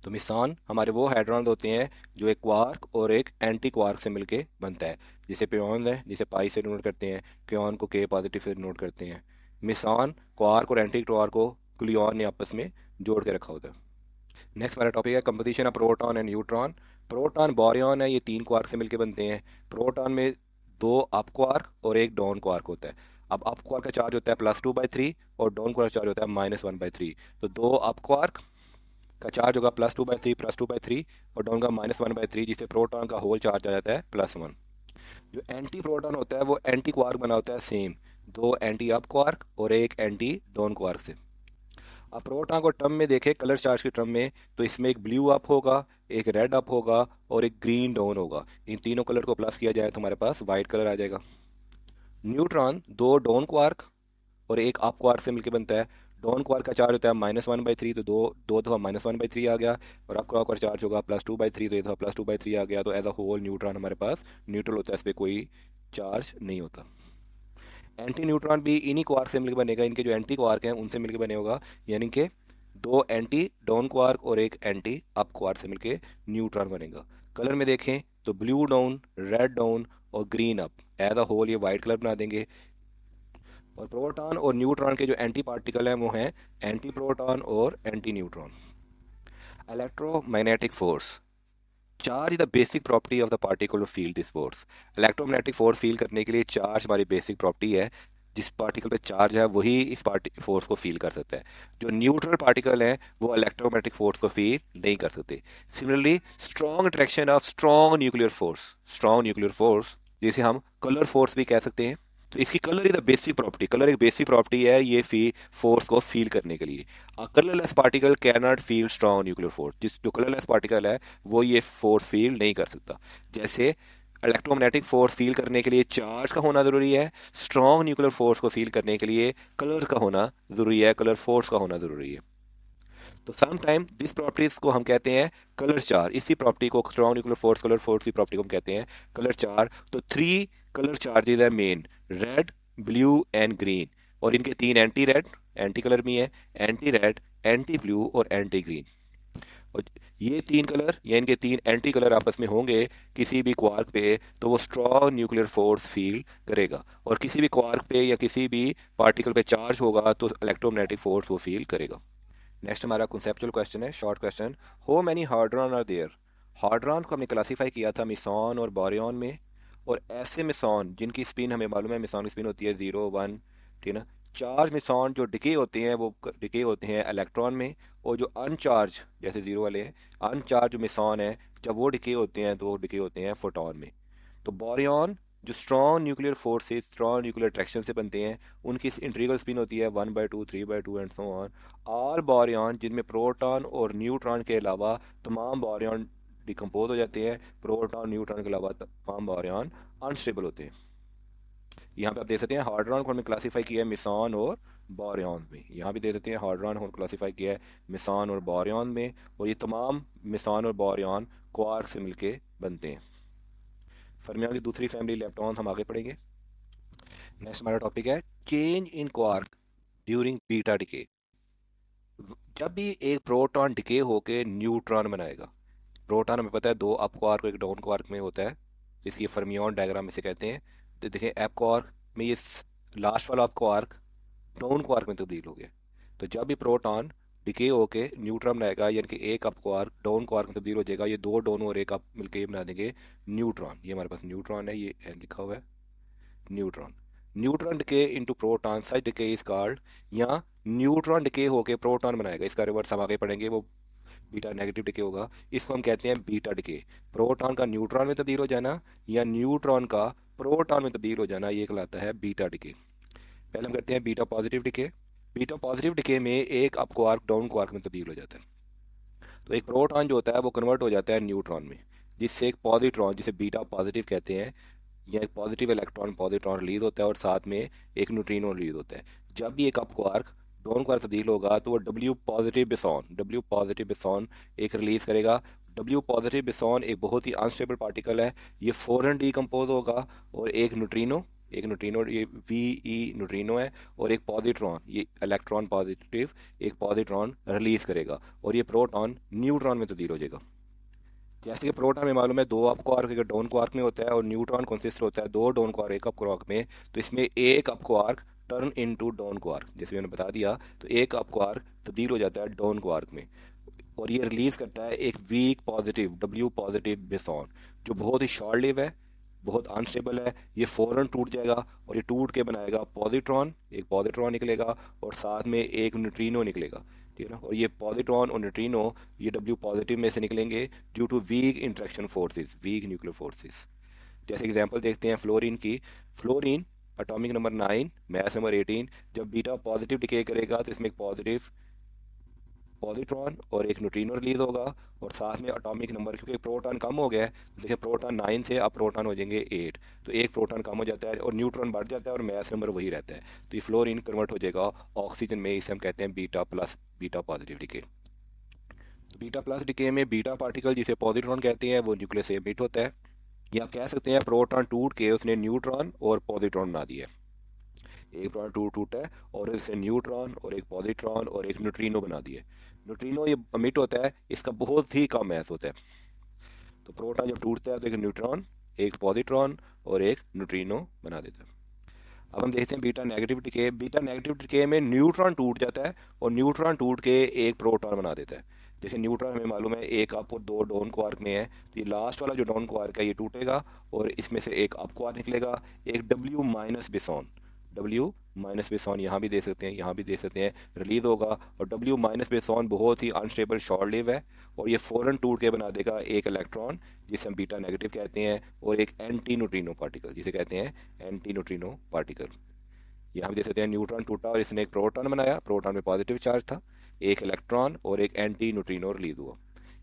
तो मिसान हमारे वो हाइड्रॉन होते हैं जो एक क्वार्क और एक एंटी क्वार्क से मिलके बनता है, जिसे प्योन है, जिसे पाई से डिनोट करते हैं, क्योन को के पॉजिटिव से डिनोट करते हैं। मिसान क्वार्क और एंटी क्वार्क को क्लियॉन ने आपस में जोड़ के रखा होता है। नेक्स्ट हमारा टॉपिक है composition of proton and neutron. Proton baryon है, ये तीन क्वार्क से मिलके बनते हैं। प्रोटॉन में दो अप क्वार्क और एक डाउन क्वार्क होता है। अब अप क्वार्क का चार्ज होता है +2/3 और डाउन क्वार्क का चार्ज होता है -1/3। तो दो अप क्वार्क का चार्ज होगा +2/3 और डाउन का -1/3, जिससे प्रोटॉन का होल चार्ज आ जाता है +1। जो एंटी प्रोटॉन होता है वो एंटी क्वार्क बना होता है सेम, दो एंटी अप क्वार्क और एक एंटी डाउन क्वार्क से। अब प्रोटॉन को टर्म में देखें, कलर चार्ज के टर्म में, तो इसमें एक ब्लू अप होगा, एक रेड अप होगा और एक ग्रीन डाउन होगा। इन तीनों कलर को प्लस किया जाए तो हमारे पास वाइट कलर आ जाएगा। न्यूट्रॉन दो डाउन क्वार्क और एक अप क्वार्क से मिलकर बनता है। डाउन क्वार्क का चार्ज होता है -1/3, तो दो दो दफा -1/3 आ गया, और अप क्वार्क का चार्ज होगा +2/3, तो एक दफा +2/3 आ गया। तो एज अ होल न्यूट्रॉन हमारे पास न्यूट्रल होता है, इस पर कोई चार्ज नहीं होता। एंटी न्यूट्रॉन भी इन्हीं क्वार्क से मिलकर बनेगा, इनके जो एंटी क्वार्क हैं उनसे मिलकर बने होगा, यानी कि दो एंटी डाउन क्वार्क और एक एंटी अप क्वार्क से मिलकर न्यूट्रॉन बनेगा। कलर में देखें तो ब्लू डाउन, रेड डाउन और green up, as a whole ये वाइट कलर बना देंगे। और प्रोटॉन और न्यूट्रॉन के जो एंटी पार्टिकल हैं वो हैं एंटी प्रोटॉन और anti neutron. Electromagnetic force, charge is the basic property of the particle of feel this force. Electromagnetic force feel करने के लिए चार्ज हमारी बेसिक प्रॉपर्टी है। जिस पार्टिकल पे चार्ज है वही इस फोर्स को फील कर सकता है। जो न्यूट्रल पार्टिकल हैं वो इलेक्ट्रोमैग्नेटिक फोर्स को फील नहीं कर सकते। Similarly strong attraction of strong nuclear force जिसे हम कलर फोर्स भी कह सकते हैं। तो इसकी colour is the basic property, colour एक बेसिक प्रॉपर्टी है ये फोर्स को फील करने के लिए। Colourless particle can not feel strong nuclear force, जिस जो कलरलेस पार्टिकल है वो ये फोर्स फील नहीं कर सकता। जैसे इलेक्ट्रोमैग्नेटिक फोर्स फील करने के लिए चार्ज का होना ज़रूरी है, स्ट्रॉन्ग न्यूक्लियर फोर्स को फील करने के लिए कलर का होना ज़रूरी है, कलर फोर्स का होना ज़रूरी है। तो सम टाइम दिस प्रॉपर्टीज को हम कहते हैं कलर चार्ज। इसी प्रॉपर्टी को, strong nuclear force, colour force की प्रॉपर्टी को हम कहते हैं कलर चार्ज। तो 3 कलर चार्जेज है main, red, blue and green, और इनके 3 एंटी रेड, एंटी कलर भी है, एंटी रेड, एंटी ब्लू और एंटी ग्रीन। और ये 3 कलर या इनके 3 एंटी कलर आपस में होंगे किसी भी क्वार्क पे, तो वो स्ट्रॉन्ग न्यूक्लियर फोर्स फील करेगा। और किसी भी क्वार्क पे या किसी भी पार्टिकल पे चार्ज होगा तो इलेक्ट्रोमैग्नेटिक फोर्स वो फील करेगा। नेक्स्ट हमारा कॉन्सेप्चुअल क्वेश्चन है, short question. How many hadron are there. Hadron को हमने क्लासीफाई किया था मिसॉन और बोरियन में। और ऐसे मिसॉन जिनकी स्पिन हमें मालूम है, मिसॉन की स्पिन होती है 0, 1, ठीक है ना। चार्ज मिसॉन जो डिके होते हैं वो डिके होते हैं इलेक्ट्रॉन में, और जो अनचार्ज जैसे जीरो वाले हैं, अनचार्ज मिसॉन है, जब वो डिके होते हैं तो वो डिके होते हैं फोटोन में। तो बोरियन जो स्ट्रॉन्ग न्यूक्लियर फोर्स से, स्ट्रॉन्ग न्यूक्लियर अट्रैक्शन से बनते हैं, उनकी इंटीग्रल स्पिन होती है 1/2, 3/2 एंड सो ऑन। ऑल बोरियन जिनमें प्रोटॉन और न्यूट्रॉन के अलावा तमाम बोरियन डिकम्पोज हो जाते हैं, प्रोटॉन न्यूट्रॉन के अलावा तमाम बोरियन अनस्टेबल होते हैं। यहाँ पे आप देख सकते हैं हार्ड्रॉन को हमने क्लासीफाई किया है मिसॉन और बोरियन में। यहाँ भी देख सकते हैं हार्ड्रॉन को क्लासीफाई किया है मिसॉन और बोरियन में, और ये तमाम मिसॉन और बोरियन क्वार्क से मिलके बनते हैं। फर्मियान की दूसरी फैमिली इलेक्ट्रॉन हम आगे पढ़ेंगे। नेक्स्ट हमारा टॉपिक है change in quark during beta decay. जब भी एक प्रोटॉन डिके होके न्यूट्रॉन बनाएगा, प्रोटॉन हमें पता है दो अप क्वार्क और एक डाउन क्वार्क में होता है, जिसकी फर्मियन डायग्राम इसे कहते हैं। तो देखें अप क्वार्क में ये लास्ट वाला अप क्वार्क डाउन क्वार्क में तब्दील हो गया। तो जब भी प्रोटॉन डिके होके न्यूट्रॉन बनाएगा, यानी कि एक अप क्वार्क डाउन क्वार्क में तब्दील हो जाएगा, ये दो डाउन और एक अप मिलकर ये बना देंगे न्यूट्रॉन। ये हमारे पास न्यूट्रॉन है, ये लिखा हुआ है neutron. Neutron decay into proton such decay is called, या न्यूट्रॉन डिके होके प्रोटॉन बनाएगा, इसका रिवर्स हम आगे पढ़ेंगे, वो बीटा नेगेटिव डिके होगा, इसको हम कहते हैं बीटा डिके। प्रोटॉन का न्यूट्रॉन में तब्दील हो जाना या न्यूट्रॉन का प्रोटॉन में तब्दील हो जाना, ये कहलाता है बीटा डिके। पहले हम करते हैं beta positive decay. Beta positive decay में एक अप क्वार्क डाउन क्वार्क में तब्दील हो जाता है। तो एक प्रोटॉन जो होता है वो कन्वर्ट हो जाता है न्यूट्रॉन में, जिससे एक पॉजिट्रॉन, जिसे बीटा पॉजिटिव कहते हैं, या एक पॉजिटिव इलेक्ट्रॉन पॉजिट्रॉन रिलीज होता है और साथ में एक न्यूट्रिनो रिलीज होता है। जब भी एक अप क्वार्क डाउन क्वार्क तब्दील होगा तो वो डब्ल्यू पॉजिटिव बिसॉन एक रिलीज करेगा। डब्ल्यू पॉजिटिव बिसॉन एक बहुत ही अनस्टेबल पार्टिकल है, ये फौरन डीकम्पोज होगा, और एक न्यूट्रिनो ये वी ई न्यूट्रिनो है, और एक पॉजिट्रॉन, ये इलेक्ट्रॉन पॉजिटिव एक पॉजिट्रॉन रिलीज करेगा, और ये प्रोटॉन न्यूट्रॉन में तब्दील हो जाएगा। जैसे कि प्रोटॉन में मालूम है दो अप क्वार्क एक डाउन क्वार्क में होता है, और न्यूट्रॉन कंसिस्ट होता है दो डाउन क्वार्क एक अप क्वार्क में। तो इसमें एक up quark turn into down quark, जैसे मैंने बता दिया, तो एक अप क्वार्क तब्दील हो जाता है डाउन क्वार्क में, और ये रिलीज करता है एक weak positive W positive boson, जो बहुत ही शॉर्ट लिव है, बहुत अनस्टेबल है, ये फ़ौरन टूट जाएगा और ये टूट के बनाएगा पॉजिट्रॉन, एक पॉजिट्रॉन निकलेगा और साथ में एक न्यूट्रिनो निकलेगा। ठीक है ना, और ये पॉजिट्रॉन और न्यूट्रिनो ये डब्ल्यू पॉजिटिव में से निकलेंगे due to weak interaction forces, weak nuclear forces. जैसे एग्जांपल देखते हैं फ्लोरीन की। Fluorine atomic number 9, mass number 18, जब बीटा पॉजिटिव डिके करेगा तो इसमें एक पॉजिटिव पॉजिट्रॉन और एक न्यूट्रिनो रिलीज होगा, और साथ में एटॉमिक नंबर, क्योंकि प्रोटॉन कम हो गया है तो देखिए प्रोटॉन 9 थे, अब प्रोटॉन हो जाएंगे 8, तो एक प्रोटॉन कम हो जाता है और न्यूट्रॉन बढ़ जाता है और मास नंबर वही रहता है, तो ये फ्लोरीन कन्वर्ट हो जाएगा ऑक्सीजन में, इसे हम कहते हैं beta plus, beta positive decay. तो बीटा प्लस डिके में बीटा पार्टिकल जिसे पॉजिट्रॉन कहते हैं वो न्यूक्लियस से एमिट होता है, या आप कह सकते हैं प्रोटॉन टूट के उसने न्यूट्रॉन और पॉजिट्रॉन बना दिया। एक प्रोटॉन टूटा है और इसने न्यूट्रॉन और एक पॉजिट्रॉन और एक न्यूट्रिनो बना दिए। न्यूट्रिनो ये अमिट होता है, इसका बहुत ही कम मास होता है। तो प्रोटॉन जब टूटता है तो एक न्यूट्रॉन, एक पॉजिट्रॉन और एक न्यूट्रिनो बना देता है। अब हम देखते हैं beta negative decay. Beta negative decay में न्यूट्रॉन टूट जाता है और न्यूट्रॉन टूट के एक प्रोटॉन बना देता है। देखिए न्यूट्रॉन हमें मालूम है एक अप और दो डाउन क्वार्क में है, तो ये लास्ट वाला जो डाउन क्वार्क है ये टूटेगा और इसमें से एक अप क्वार्क निकलेगा, एक W minus boson, W minus बेसॉन यहाँ भी दे सकते हैं, यहाँ भी दे सकते हैं, रिलीज होगा। और डब्ल्यू माइनस बेसॉन बहुत ही अनस्टेबल शॉर्ट लिव है और ये फ़ौरन टूट के बना देगा एक इलेक्ट्रॉन जिसे हम बीटा नेगेटिव कहते हैं, और एक एंटी न्यूट्रिनो पार्टिकल जिसे कहते हैं एंटी न्यूट्रिनो पार्टिकल। यहाँ भी देख सकते हैं न्यूट्रॉन टूटा और इसने एक प्रोटॉन बनाया, प्रोटॉन में पॉजिटिव चार्ज था, एक इलेक्ट्रॉन और एक एंटी न्यूट्रिनो रिलीज हुआ।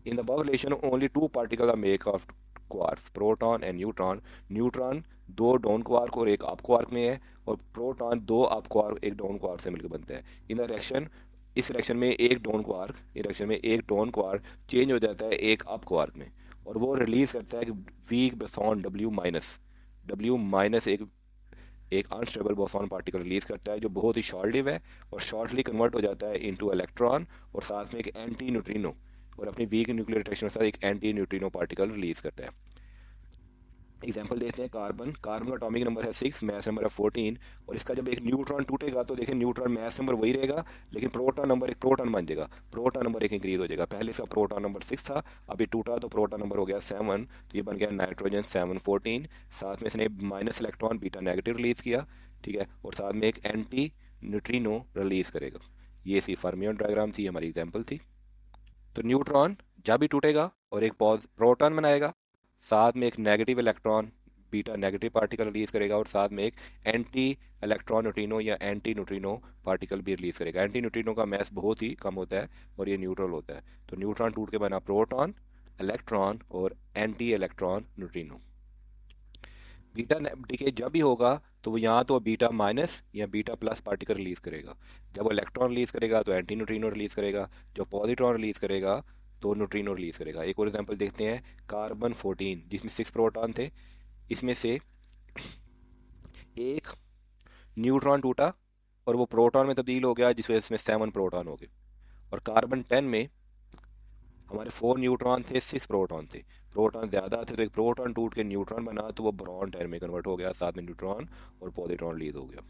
In the above relation only two particles are make of quarks, proton and neutron. Neutron दो डाउन क्वार्क और एक अप क्वार्क में है, और प्रोटॉन दो अप क्वार्क एक डाउन क्वार्क से मिलकर बनता है। इन द रिएक्शन, इस रिएक्शन में एक डाउन क्वार्क, इस रिएक्शन में एक डाउन क्वार्क चेंज हो जाता है एक अप क्वार्क में, और वो रिलीज करता है weak boson W minus, W minus एक अनस्टेबल बोसॉन पार्टिकल रिलीज करता है जो बहुत ही शॉर्ट लिव है और शॉर्टली कन्वर्ट हो जाता है इनटू इलेक्ट्रॉन, और साथ में एक एंटी न्यूट्रिनो, और अपनी वीक न्यूक्लियर अट्रैक्शन के साथ एक एंटी न्यूट्रिनो पार्टिकल रिलीज करता है। एग्जाम्पल देते हैं कार्बन। कार्बन का अटॉमिक नंबर है 6, मास नंबर है 14, और इसका जब एक न्यूट्रॉन टूटेगा तो देखें न्यूट्रॉन मास नंबर वही रहेगा लेकिन प्रोटॉन नंबर एक प्रोटॉन बन जाएगा, प्रोटॉन नंबर एक इंक्रीज हो जाएगा। पहले इसका प्रोटॉन नंबर 6 था, अभी टूटा तो प्रोटॉन नंबर हो गया 7, तो ये बन गया नाइट्रोजन 714। साथ में इसने minus electron beta negative release किया, ठीक है, और साथ में एक एंटी न्यूट्रिनो रिलीज करेगा। ये सी फर्मियन डायग्राम थी, हमारी एग्जाम्पल थी। तो न्यूट्रॉन जब भी टूटेगा और एक प्रोटॉन बनाएगा, साथ में एक negative electron beta negative particle release करेगा, और साथ में एक एंटी इलेक्ट्रॉन न्यूट्रिनो या एंटी न्यूट्रिनो पार्टिकल भी रिलीज करेगा। एंटी न्यूट्रिनो का मास बहुत ही कम होता है और ये न्यूट्रल होता है। तो न्यूट्रॉन टूट के बना प्रोटॉन, इलेक्ट्रॉन और anti electron neutrino. Beta decay जब भी होगा तो वो यहाँ तो बीटा माइनस या बीटा प्लस पार्टिकल रिलीज करेगा। जब वो इलेक्ट्रॉन रिलीज करेगा तो एंटी न्यूट्रिनो रिलीज करेगा, जो पॉजिट्रॉन रिलीज करेगा तो न्यूट्रिनो रिलीज करेगा। एक और एग्जांपल देखते हैं, कार्बन 14 जिसमें 6 प्रोटॉन थे, इसमें से एक न्यूट्रॉन टूटा और वो प्रोटॉन में तब्दील हो गया जिस वजह से इसमें 7 प्रोटॉन हो गए। और कार्बन 10 में हमारे 4 न्यूट्रॉन थे, 6 प्रोटॉन थे, प्रोटॉन ज़्यादा थे तो एक प्रोटॉन टूट के न्यूट्रॉन बना तो वो बोरॉन 10 में कन्वर्ट हो गया, साथ में न्यूट्रॉन और पॉजिट्रॉन रिलीज हो गया।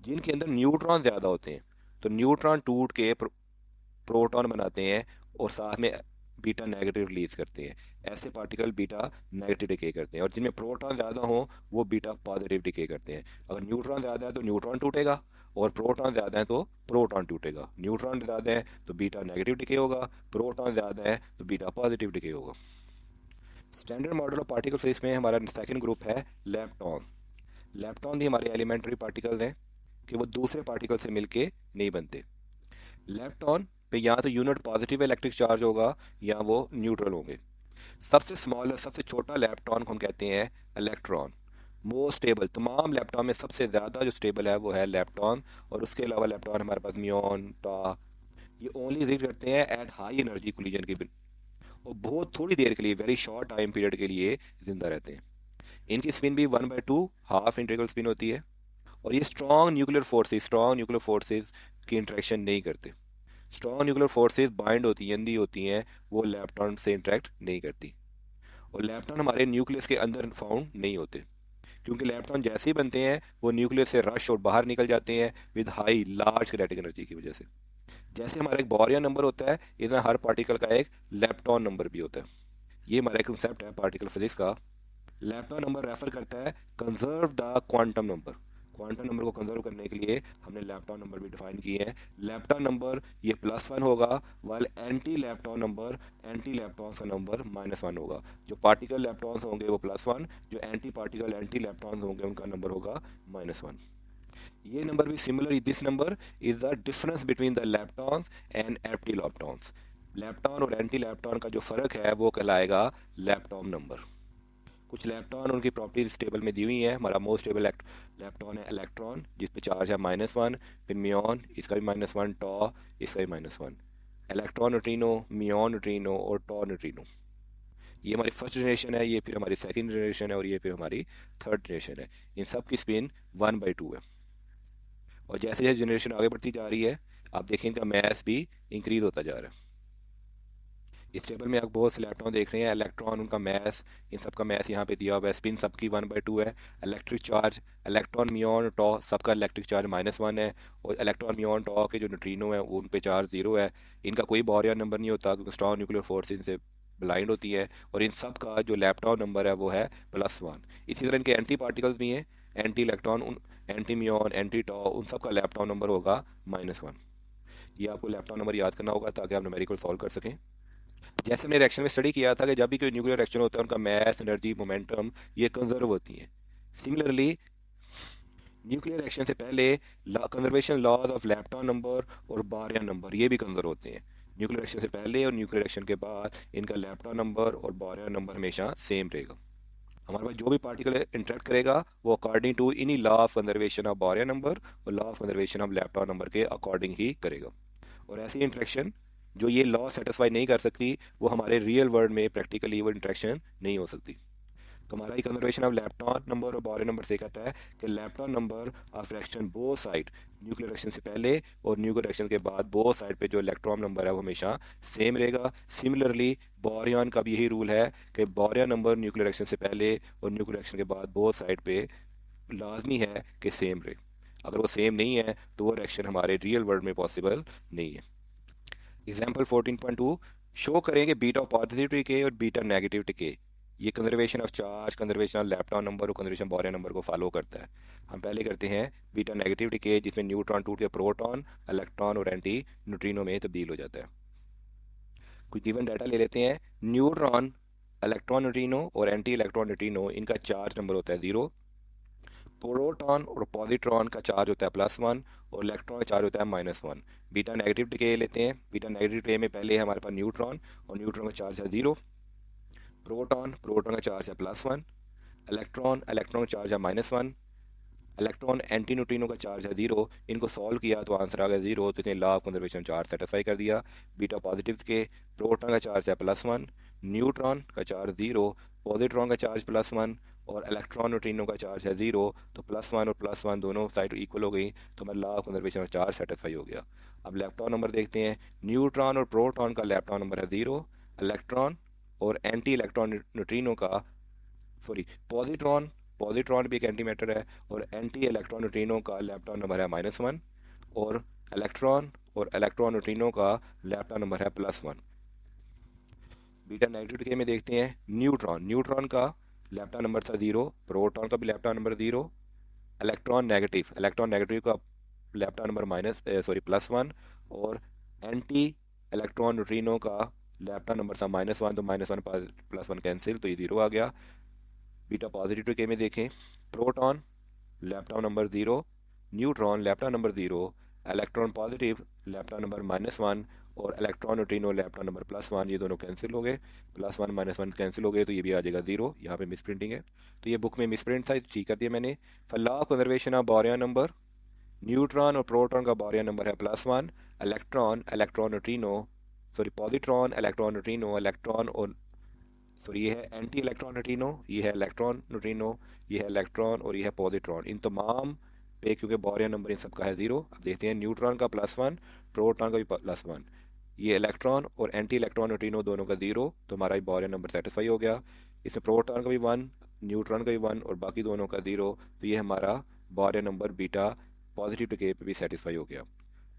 जिनके अंदर न्यूट्रॉन ज़्यादा होते हैं तो न्यूट्रॉन टूट के प्रोटॉन बनाते हैं और साथ में बीटा नेगेटिव रिलीज करते हैं। ऐसे पार्टिकल बीटा नेगेटिव डिके करते हैं, और जिनमें प्रोटॉन ज़्यादा हो वो बीटा पॉजिटिव डिके करते हैं। अगर न्यूट्रॉन ज़्यादा है तो न्यूट्रॉन टूटेगा, और प्रोटॉन ज़्यादा है तो प्रोटॉन टूटेगा। न्यूट्रॉन ज़्यादा है तो बीटा नेगेटिव डिके होगा, प्रोटॉन ज़्यादा है तो बीटा पॉजिटिव डिके होगा। Standard model of particle physics में हमारा सेकंड ग्रुप है लेप्टॉन। लेप्टॉन भी हमारे एलिमेंट्री पार्टिकल्स हैं कि वो दूसरे पार्टिकल से मिलके नहीं बनते। लेप्टॉन पे या तो यूनिट पॉजिटिव इलेक्ट्रिक चार्ज होगा या वो न्यूट्रल होंगे। सबसे स्मॉल सबसे छोटा लेप्टॉन को हम कहते हैं इलेक्ट्रॉन। मोस्ट स्टेबल, तमाम लेप्टॉन में सबसे ज़्यादा जो स्टेबल है वो है लेप्टॉन, और उसके अलावा लेप्टॉन हमारे पास म्यून टा, ये ओनली एग्जिस्ट करते हैं एट हाई एनर्जी कोलिजन के बिन, और बहुत थोड़ी देर के लिए, वेरी शॉर्ट टाइम पीरियड के लिए जिंदा रहते हैं। इनकी स्पिन भी 1/2 हाफ इंटीग्रल स्पिन होती है, और ये स्ट्रॉन्ग न्यूक्लियर फोर्सेस की इंटरेक्शन नहीं करते। स्ट्रॉन्ग न्यूक्लियर फोर्सेस बाइंड होती हैं, होती हैं, वो लेप्टॉन से इंटरेक्ट नहीं करती। और लेप्टॉन हमारे न्यूक्लियस के अंदर फाउंड नहीं होते, क्योंकि लेप्टॉन जैसे ही बनते हैं वो न्यूक्लियस से रश और बाहर निकल जाते हैं with high large kinetic energy की वजह से। जैसे हमारा एक बोरियन नंबर होता है, इतना हर पार्टिकल का एक लेप्टॉन नंबर भी होता है। ये हमारा कंसेप्ट है पार्टिकल फिजिक्स का। लैप्टॉन नंबर रेफर करता है conserve the quantum number. Quantum number को कंजर्व करने के लिए हमने लैप्टॉन नंबर भी डिफाइन किए हैं। लैप्टॉन नंबर ये +1 होगा, वाल एंटी लैप्टॉन्स का नंबर -1 होगा। जो पार्टिकल लैप्टॉन्स होंगे वो +1, जो एंटी पार्टिकल एंटी लैप्टॉन्स होंगे उनका नंबर होगा -1। ये नंबर भी similar, this number is the difference between the leptons and anti leptons. Lepton और एंटी लैप्टॉन का जो फर्क है वो कहलाएगा लैप्टॉन नंबर। कुछ लैप्टॉन उनकी प्रॉपर्टीज टेबल में दी हुई है। हमारा मोस्ट स्टेबल लैप्टॉन है इलेक्ट्रॉन, जिस पे चार्ज है -1। फिर मियॉन, इसका भी -1। टॉ, इसका भी -1। इलेक्ट्रॉन न्यूट्रिनो, मियॉन न्यूट्रिनो और टॉ न्यूट्रिनो, ये हमारी फर्स्ट जनरेशन है, ये फिर हमारी सेकंड जनरेशन है और ये फिर हमारी थर्ड जनरेशन है। इन सब की स्पिन 1/2 है। और जैसे जैसे जनरेशन आगे बढ़ती जा रही है, आप देखें इनका मैथ भी इंक्रीज होता जा रहा है। इस टेबल में आप बहुत से इलेक्ट्रॉन देख रहे हैं, इलेक्ट्रॉन उनका मैथ, इन सब का मैथ यहाँ पे दिया हुआ है। स्पिन सबकी 1/2 है। इलेक्ट्रिक चार्ज, इलेक्ट्रॉन मियॉन टॉ सबका इलेक्ट्रिक चार्ज -1 है। और इलेक्ट्रॉन मियॉन टॉ के जो न्यूट्रिनो है उन पे चार्ज 0 है। इनका कोई बोरियन नंबर नहीं होता क्योंकि स्ट्रॉन्ग न्यूक्लियर फोर्स इनसे ब्लाइंड होती है। और इन सब का जो लैप्टॉन नंबर है वो है +1। इसी तरह इनके एंटी पार्टिकल्स भी हैं, एंटी इलेक्ट्रॉन, उन एंटी मियॉन, एंटी टॉ, उन सब का लैप्टॉन नंबर होगा -1। ये आपको लैप्टॉन नंबर याद करना होगा ताकि आप न्यूमेरिकल सॉल्व कर सकें। जैसे हमने रिएक्शन में स्टडी किया था कि जब भी कोई न्यूक्लियर रिएक्शन होता है उनका मास, एनर्जी, मोमेंटम ये कंजर्व होती हैं। सिमिलरली न्यूक्लियर रिएक्शन से पहले conservation laws of lepton number और बारियन नंबर ये भी कंजर्व होते हैं। न्यूक्लियर रिएक्शन से पहले और न्यूक्लियर रिएक्शन के बाद इनका लैप्टॉन नंबर और बारियन नंबर हमेशा सेम रहेगा। हमारे पास जो भी पार्टिकल इंटरेक्ट करेगा वो अकॉर्डिंग टू इन्हीं law of conservation of baryon number और law of conservation of lepton number के अकॉर्डिंग ही करेगा। और ऐसी इंटरेक्शन जो ये लॉ सेटिस्फाई नहीं कर सकती वो हमारे रियल वर्ल्ड में प्रैक्टिकली वो इंटरेक्शन नहीं हो सकती। तो हमारा ये कंजर्वेशन ऑफ लैप्टॉन नंबर और बारियन नंबर से कहता है कि lepton number of reaction both side, nuclear reaction से पहले और न्यूक्लियर रिएक्शन के बाद बोथ साइड पे जो इलेक्ट्रॉन नंबर है वो हमेशा सेम रहेगा। सिमिलरली बोरियन का भी यही रूल है कि बोरियन नंबर न्यूक्लियर रिएक्शन से पहले और न्यूक्लियर रिएक्शन के बाद बोथ साइड पे लाजमी है कि सेम रहे। अगर वो सेम नहीं है तो वो रिएक्शन हमारे रियल वर्ल्ड में पॉसिबल नहीं है। एग्जाम्पल 14.2 शो करें कि बीटा पॉजिटिव डिके और बीटा नेगेटिव डिके ये conservation of charge, conservation of lepton number और कंजर्वेशन बोरियन नंबर को फॉलो करता है। हम पहले करते हैं बीटा नेगेटिव डिके, जिसमें न्यूट्रॉन टूट के प्रोटॉन, इलेक्ट्रॉन और एंटी न्यूट्रिनो में तब्दील हो जाता है। कुछ गिवन डाटा ले लेते हैं। न्यूट्रॉन, इलेक्ट्रॉन न्यूट्रिनो और एंटी इलेक्ट्रॉन न्यूट्रिनो इनका चार्ज नंबर होता है 0। प्रोटॉन और पॉजिट्रॉन का चार्ज होता है +1 और इलेक्ट्रॉन का चार्ज होता है -1। बीटा नेगेटिव डिके लेते हैं। बीटा नेगेटिव डिके में पहले हमारे पास न्यूट्रॉन और न्यूट्रॉन का चार्ज है 0। प्रोटॉन का चार्ज है +1। इलेक्ट्रॉन का चार्ज है -1। इलेक्ट्रॉन एंटी न्यूट्रिनो का चार्ज है 0। इनको सॉल्व किया तो आंसर आ गया 0, तो इसने law of conservation charge satisfy कर दिया। बीटा पॉजिटिव के प्रोटॉन का चार्ज है +1, न्यूट्रॉन का चार्ज 0, पॉजिट्रॉन का चार्ज +1 और इलेक्ट्रॉन न्यूट्रिनो का चार्ज है 0। तो +1 और +1 दोनों साइड इक्वल हो गई, तो हमारा law of conservation charge satisfy हो गया। अब लैप्टॉन नंबर देखते हैं। न्यूट्रॉन और प्रोटॉन का लैप्टॉन नंबर है 0। इलेक्ट्रॉन और एंटी इलेक्ट्रॉन न्यूट्रिनो का, सॉरी, पॉजिट्रॉन, पॉजिट्रॉन भी एक एंटी मैटर है और एंटी इलेक्ट्रॉन न्यूट्रिनो का लैप्टॉन नंबर है -1 और इलेक्ट्रॉन न्यूट्रिनो का लैप्टॉन नंबर है +1। बीटा नेगेटिव के में देखते हैं। न्यूट्रॉन का लैप्टॉन नंबर था 0, प्रोटॉन का भी लैप्टॉन नंबर 0। इलेक्ट्रॉन नेगेटिव का लैप्टॉन नंबर +1 और एंटी इलेक्ट्रॉन न्यूट्रिनो का लैप्टॉन नंबर था -1, तो -1 +1 कैंसिल, तो ये 0 आ गया। बीटा पॉजिटिव के में देखें। Proton lepton number 0, neutron lepton number 0, electron positive lepton number -1 और इलेक्ट्रॉन न्यूट्रिनो लैप्टॉन नंबर +1, ये दोनों कैंसिल हो गए। +1 -1 कैंसिल हो गए, तो ये भी आ जाएगा 0। यहाँ पे मिस प्रिंटिंग है, तो ये बुक में मिस प्रिंट था, ठीक कर दिया मैंने। For law of conservation of baryon number, neutron और प्रोटॉन का बोरियन नंबर है +1। Electron neutrino, sorry, positron, electron neutrino, electron और, सॉरी, ये है एंटी इलेक्ट्रॉन न्यूट्रिनो, ये है इलेक्ट्रॉन न्यूट्रिनो, ये है इलेक्ट्रॉन और ये है पॉजिट्रॉन। इन तमाम पे क्योंकि बोरियन नंबर इन सबका है 0। अब देखते हैं न्यूट्रॉन का +1, प्रोटॉन का भी +1, ये इलेक्ट्रॉन और एंटी इलेक्ट्रॉन न्यूट्रिनो दोनों का 0, तो हमारा बोरियन नंबर सेटिस्फाई हो गया। इसमें प्रोटॉन का भी 1, न्यूट्रॉन का भी 1 और बाकी दोनों का 0, तो ये हमारा बोरियन नंबर बीटा पॉजिटिव के पे भी सेटिस्फाई हो गया।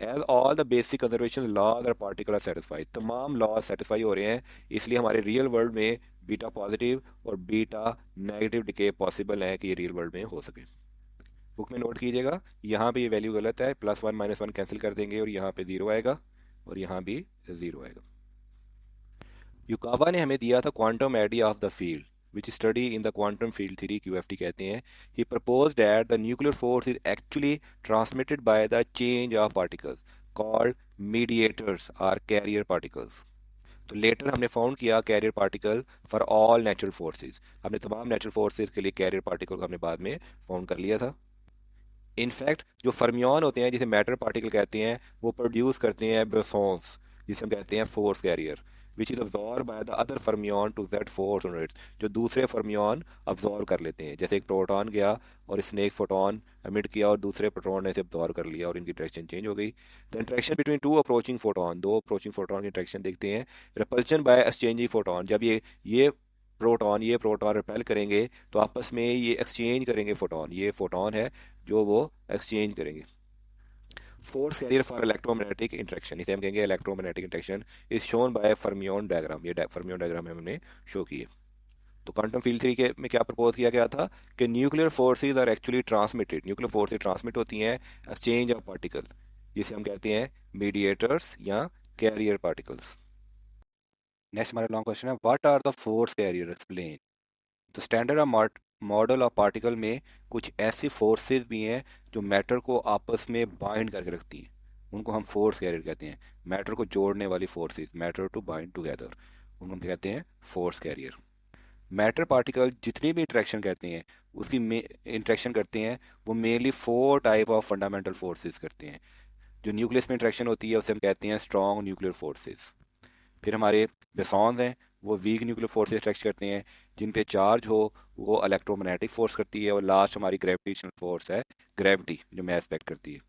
As all the basic conservation laws और पार्टिकल आर सेटिस्फाइड, तमाम लॉज सेटिस्फाई हो रहे हैं, इसलिए हमारे रियल वर्ल्ड में बीटा पॉजिटिव और बीटा नेगेटिव डिके पॉसिबल है कि ये रियल वर्ल्ड में हो सके। बुक में नोट कीजिएगा, यहाँ पे ये वैल्यू गलत है, +1 -1 कैंसिल कर देंगे और यहाँ पे 0 आएगा और यहाँ भी 0 आएगा। युकावा ने हमें दिया था quantum idea of the field which study in the quantum field theory, QFT कहते हैं। He propose that the nuclear force is actually transmitted by the change of particles called mediators are carrier particles. तो लेटर हमने फाउंड किया carrier particle for all natural forces, हमने तमाम नेचुरल फोर्सेज के लिए कैरियर पार्टिकल को हमने बाद में फाउंड कर लिया था। इनफैक्ट जो फर्मियन होते हैं जिसे मैटर पार्टिकल कहते हैं, वो प्रोड्यूस करते हैं बोसॉन्स जिसे हम कहते हैं force carrier, which is absorb by the other fermion to that force on its, जो दूसरे फर्मियन अब्जॉर्ब कर लेते हैं। जैसे एक प्रोटॉन गया और इसने एक फोटोन एमिट किया और दूसरे प्रोटॉन ने इसे अब्जॉर्ब कर लिया और इनकी डायरेक्शन चेंज हो गई। The interaction between two approaching photon, दो अप्रोचिंग फोटोन की इंटरेक्शन देखते हैं। रिपल्शन बाय एक्सचेंजिंग फोटोन, जब ये प्रोटॉन रिपेल करेंगे तो आपस में ये एक्सचेंज करेंगे फोटोन, ये फोटोन है जो वो एक्सचेंज करेंगे। Force carrier for electromagnetic interaction, इसे हम कहेंगे electromagnetic interaction, is shown by fermion diagram, ये फर्मियन डायग्राम हमने शो किए। तो क्वांटम फील्ड थ्योरी के में क्या प्रपोज किया गया था कि nuclear forces are actually transmitted, nuclear forces transmit होती हैं एक्सचेंज ऑफ पार्टिकल, जिसे हम कहते हैं मीडिएटर्स या कैरियर पार्टिकल्स। नेक्स्ट हमारा लॉन्ग क्वेश्चन है, what are the force carrier, explain. तो स्टैंडर्ड मॉडल ऑफ पार्टिकल में कुछ ऐसी फोर्सेस भी हैं जो मैटर को आपस में बाइंड करके रखती हैं, उनको हम फोर्स कैरियर कहते हैं। मैटर को जोड़ने वाली forces, matter to bind together, उनको हम कहते हैं फोर्स कैरियर। मैटर पार्टिकल जितनी भी इंटरेक्शन कहते हैं उसकी इंटरेक्शन करते हैं, वो mainly 4 type of fundamental forces करते हैं। जो न्यूक्लियस में इंटरेक्शन होती है उसे हम कहते हैं स्ट्रॉन्ग न्यूक्लियर फोर्सेस। फिर हमारे बेसॉन्स हैं, वो वीक न्यूक्लियर फोर्स अट्रैक्ट करते हैं, जिन पे चार्ज हो वो इलेक्ट्रोमैग्नेटिक फोर्स करती है। और लास्ट हमारी ग्रेविटेशनल फोर्स है, ग्रेविटी, जो मैथ इफेक्ट करती है।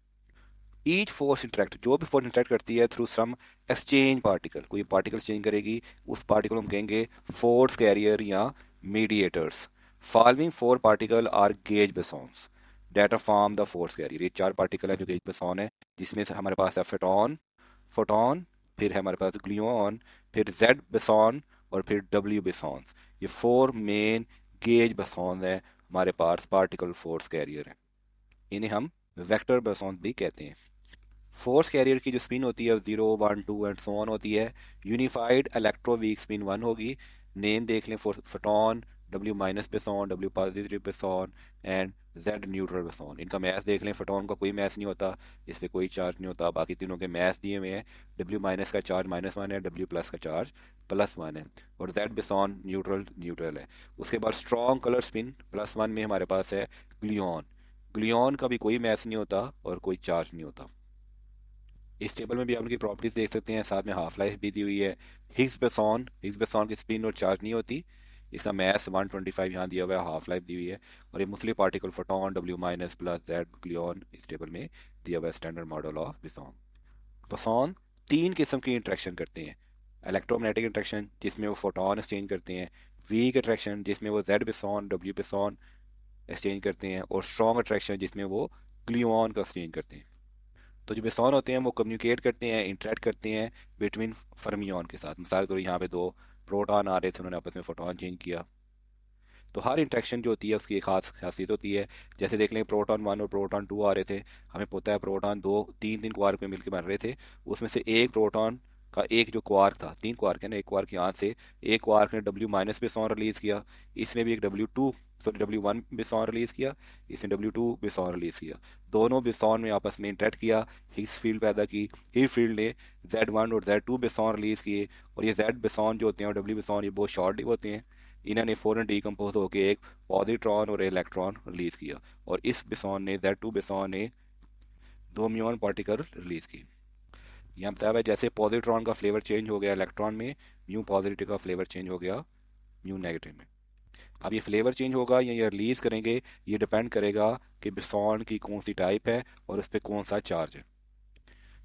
ईच फोर्स इंटरेक्ट, जो भी फोर्स इंटरेक्ट करती है थ्रू सम एक्सचेंज पार्टिकल, कोई पार्टिकल चेंज करेगी, उस पार्टिकल को हम कहेंगे फोर्स कैरियर या mediators. Following 4 particle are gauge bosons that form the force carrier, ये 4 पार्टिकल है जो गेज बेसॉन है, जिसमें से हमारे पास है फोटॉन, फोटॉन, फिर है हमारे पास ग्लूऑन, फिर जेड बेसॉन और फिर डब्ल्यू बेसॉन्स। ये 4 मेन गेज बेसॉन है हमारे पास, पार्टिकल फोर्स कैरियर है। इन्हें हम वेक्टर बेसॉन्स भी कहते हैं। फोर्स कैरियर की जो स्पिन होती है 0 1 2 एंड सो ऑन होती है। यूनिफाइड इलेक्ट्रोवीक स्पिन 1 होगी। नेम देख लें, photon, W minus boson, W positive boson and Z neutral boson. इनका मैथ देख लें, फोटॉन का कोई मैथ नहीं होता, इस पर कोई चार्ज नहीं होता। बाकी तीनों के मैथ दिए हुए हैं, डब्ल्यू माइनस का चार्ज -1 है, डब्ल्यू प्लस का चार्ज +1 है, और जेड बेसॉन न्यूट्रल न्यूट्रल है। उसके बाद स्ट्रॉन्ग कलर स्पिन +1 में हमारे पास है ग्लूऑन। ग्लूऑन का भी कोई मैथ नहीं होता और कोई चार्ज नहीं होता। इस टेबल में भी आप उनकी प्रॉपर्टीज देख सकते हैं, साथ में हाफ लाइफ भी दी हुई है। हिग्स बोसॉन की स्पिन और चार्ज नहीं होती, इसका मैथ 125 यहाँ दिया हुआ है, हाफ लाइफ दी हुई है। और ये मुख्तलिफ particle photon, W minus plus Z gluon इस टेबल में दिया हुआ है, standard model of boson. Boson 3 किस्म की इंट्रैक्शन करते हैं। इलेक्ट्रोमैग्नेटिक इंट्रैक्शन जिसमें वो फोटॉन एक्सचेंज करते हैं, वीक अट्रैक्शन जिसमें वो Z boson, W boson exchange करते हैं, और स्ट्रॉन्ग अट्रैक्शन जिसमें वो ग्लूऑन का एक्सचेंज करते हैं। तो जो बेसॉन होते हैं वो कम्युनिकेट करते हैं, इंटरेक्ट करते हैं बिटवीन फर्मियन के साथ। मिसाल के तौर यहाँ पे 2 प्रोटॉन आ रहे थे, उन्होंने आपस में फोटॉन चेंज किया। तो हर इंट्रैक्शन जो होती है उसकी एक खास खासियत होती है। जैसे देख लें, प्रोटॉन 1 और प्रोटॉन 2 आ रहे थे, हमें पता है प्रोटॉन 2 3 क्वार्क में मिलकर बन रहे थे। उसमें से एक प्रोटॉन का एक जो क्वार्क था, 3 क्वार्क है ना, एक क्वार्क यहाँ से, एक क्वार्क ने डब्ल्यू माइनस बेसॉन रिलीज किया, इसने भी एक डब्ल्यू 1 बेसॉन रिलीज किया, इसने डब्ल्यू 2 बेसॉन रिलीज किया। दोनों बेसॉन में आपस में इंटरेक्ट किया, हिग्स फील्ड पैदा की। हिग्स फील्ड ने Z1 और Z2 बेसॉन रिलीज किए, और ये जेड बेसॉन जो होते हैं और डब्ल्यू बेसॉन, ये बहुत शॉर्ट लिव होते हैं। इन्होंने फौरन डिकम्पोज होकर एक पॉजिट्रॉन और इलेक्ट्रॉन रिलीज किया, और इस बेसॉन ने, Z2 बेसॉन ने 2 म्यून पार्टिकल रिलीज की। यहाँ बताया हुआ है जैसे पॉजिट्रॉन का फ्लेवर चेंज हो गया इलेक्ट्रॉन में, म्यू पॉजिटिव का फ्लेवर चेंज हो गया म्यू नेगेटिव में। अब ये फ्लेवर चेंज होगा या ये रिलीज करेंगे, ये डिपेंड करेगा कि बेसॉन की कौन सी टाइप है और उस पर कौन सा चार्ज है।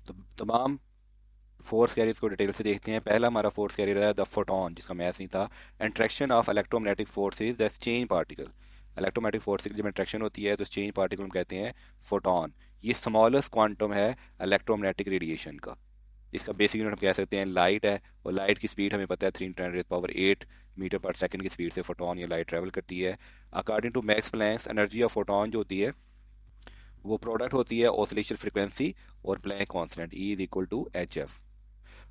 तो तमाम फोर्स कैरियर्स को डिटेल से देखते हैं। पहला हमारा फोर्स कैरियर है द फोटॉन, जिसका मैथ नहीं था। Interaction of electromagnetic forces the exchange particle, electromagnetic force की जब इंट्रैक्शन होती है तो एक्सचेंज पार्टिकल हम कहते हैं फोटॉन। ये स्मॉलेस्ट क्वांटम है इलेक्ट्रोमैग्नेटिक रेडिएशन का। इसका बेसिक यूनिट हम कह सकते हैं लाइट है, और लाइट की स्पीड हमें पता है 3 × 10⁸ मीटर पर सेकंड की स्पीड से फोटोन या लाइट ट्रेवल करती है। According to Max Planck's energy of photon जो होती है वो प्रोडक्ट होती है ऑसिलेशन फ्रीक्वेंसी और Planck constant E = Hf।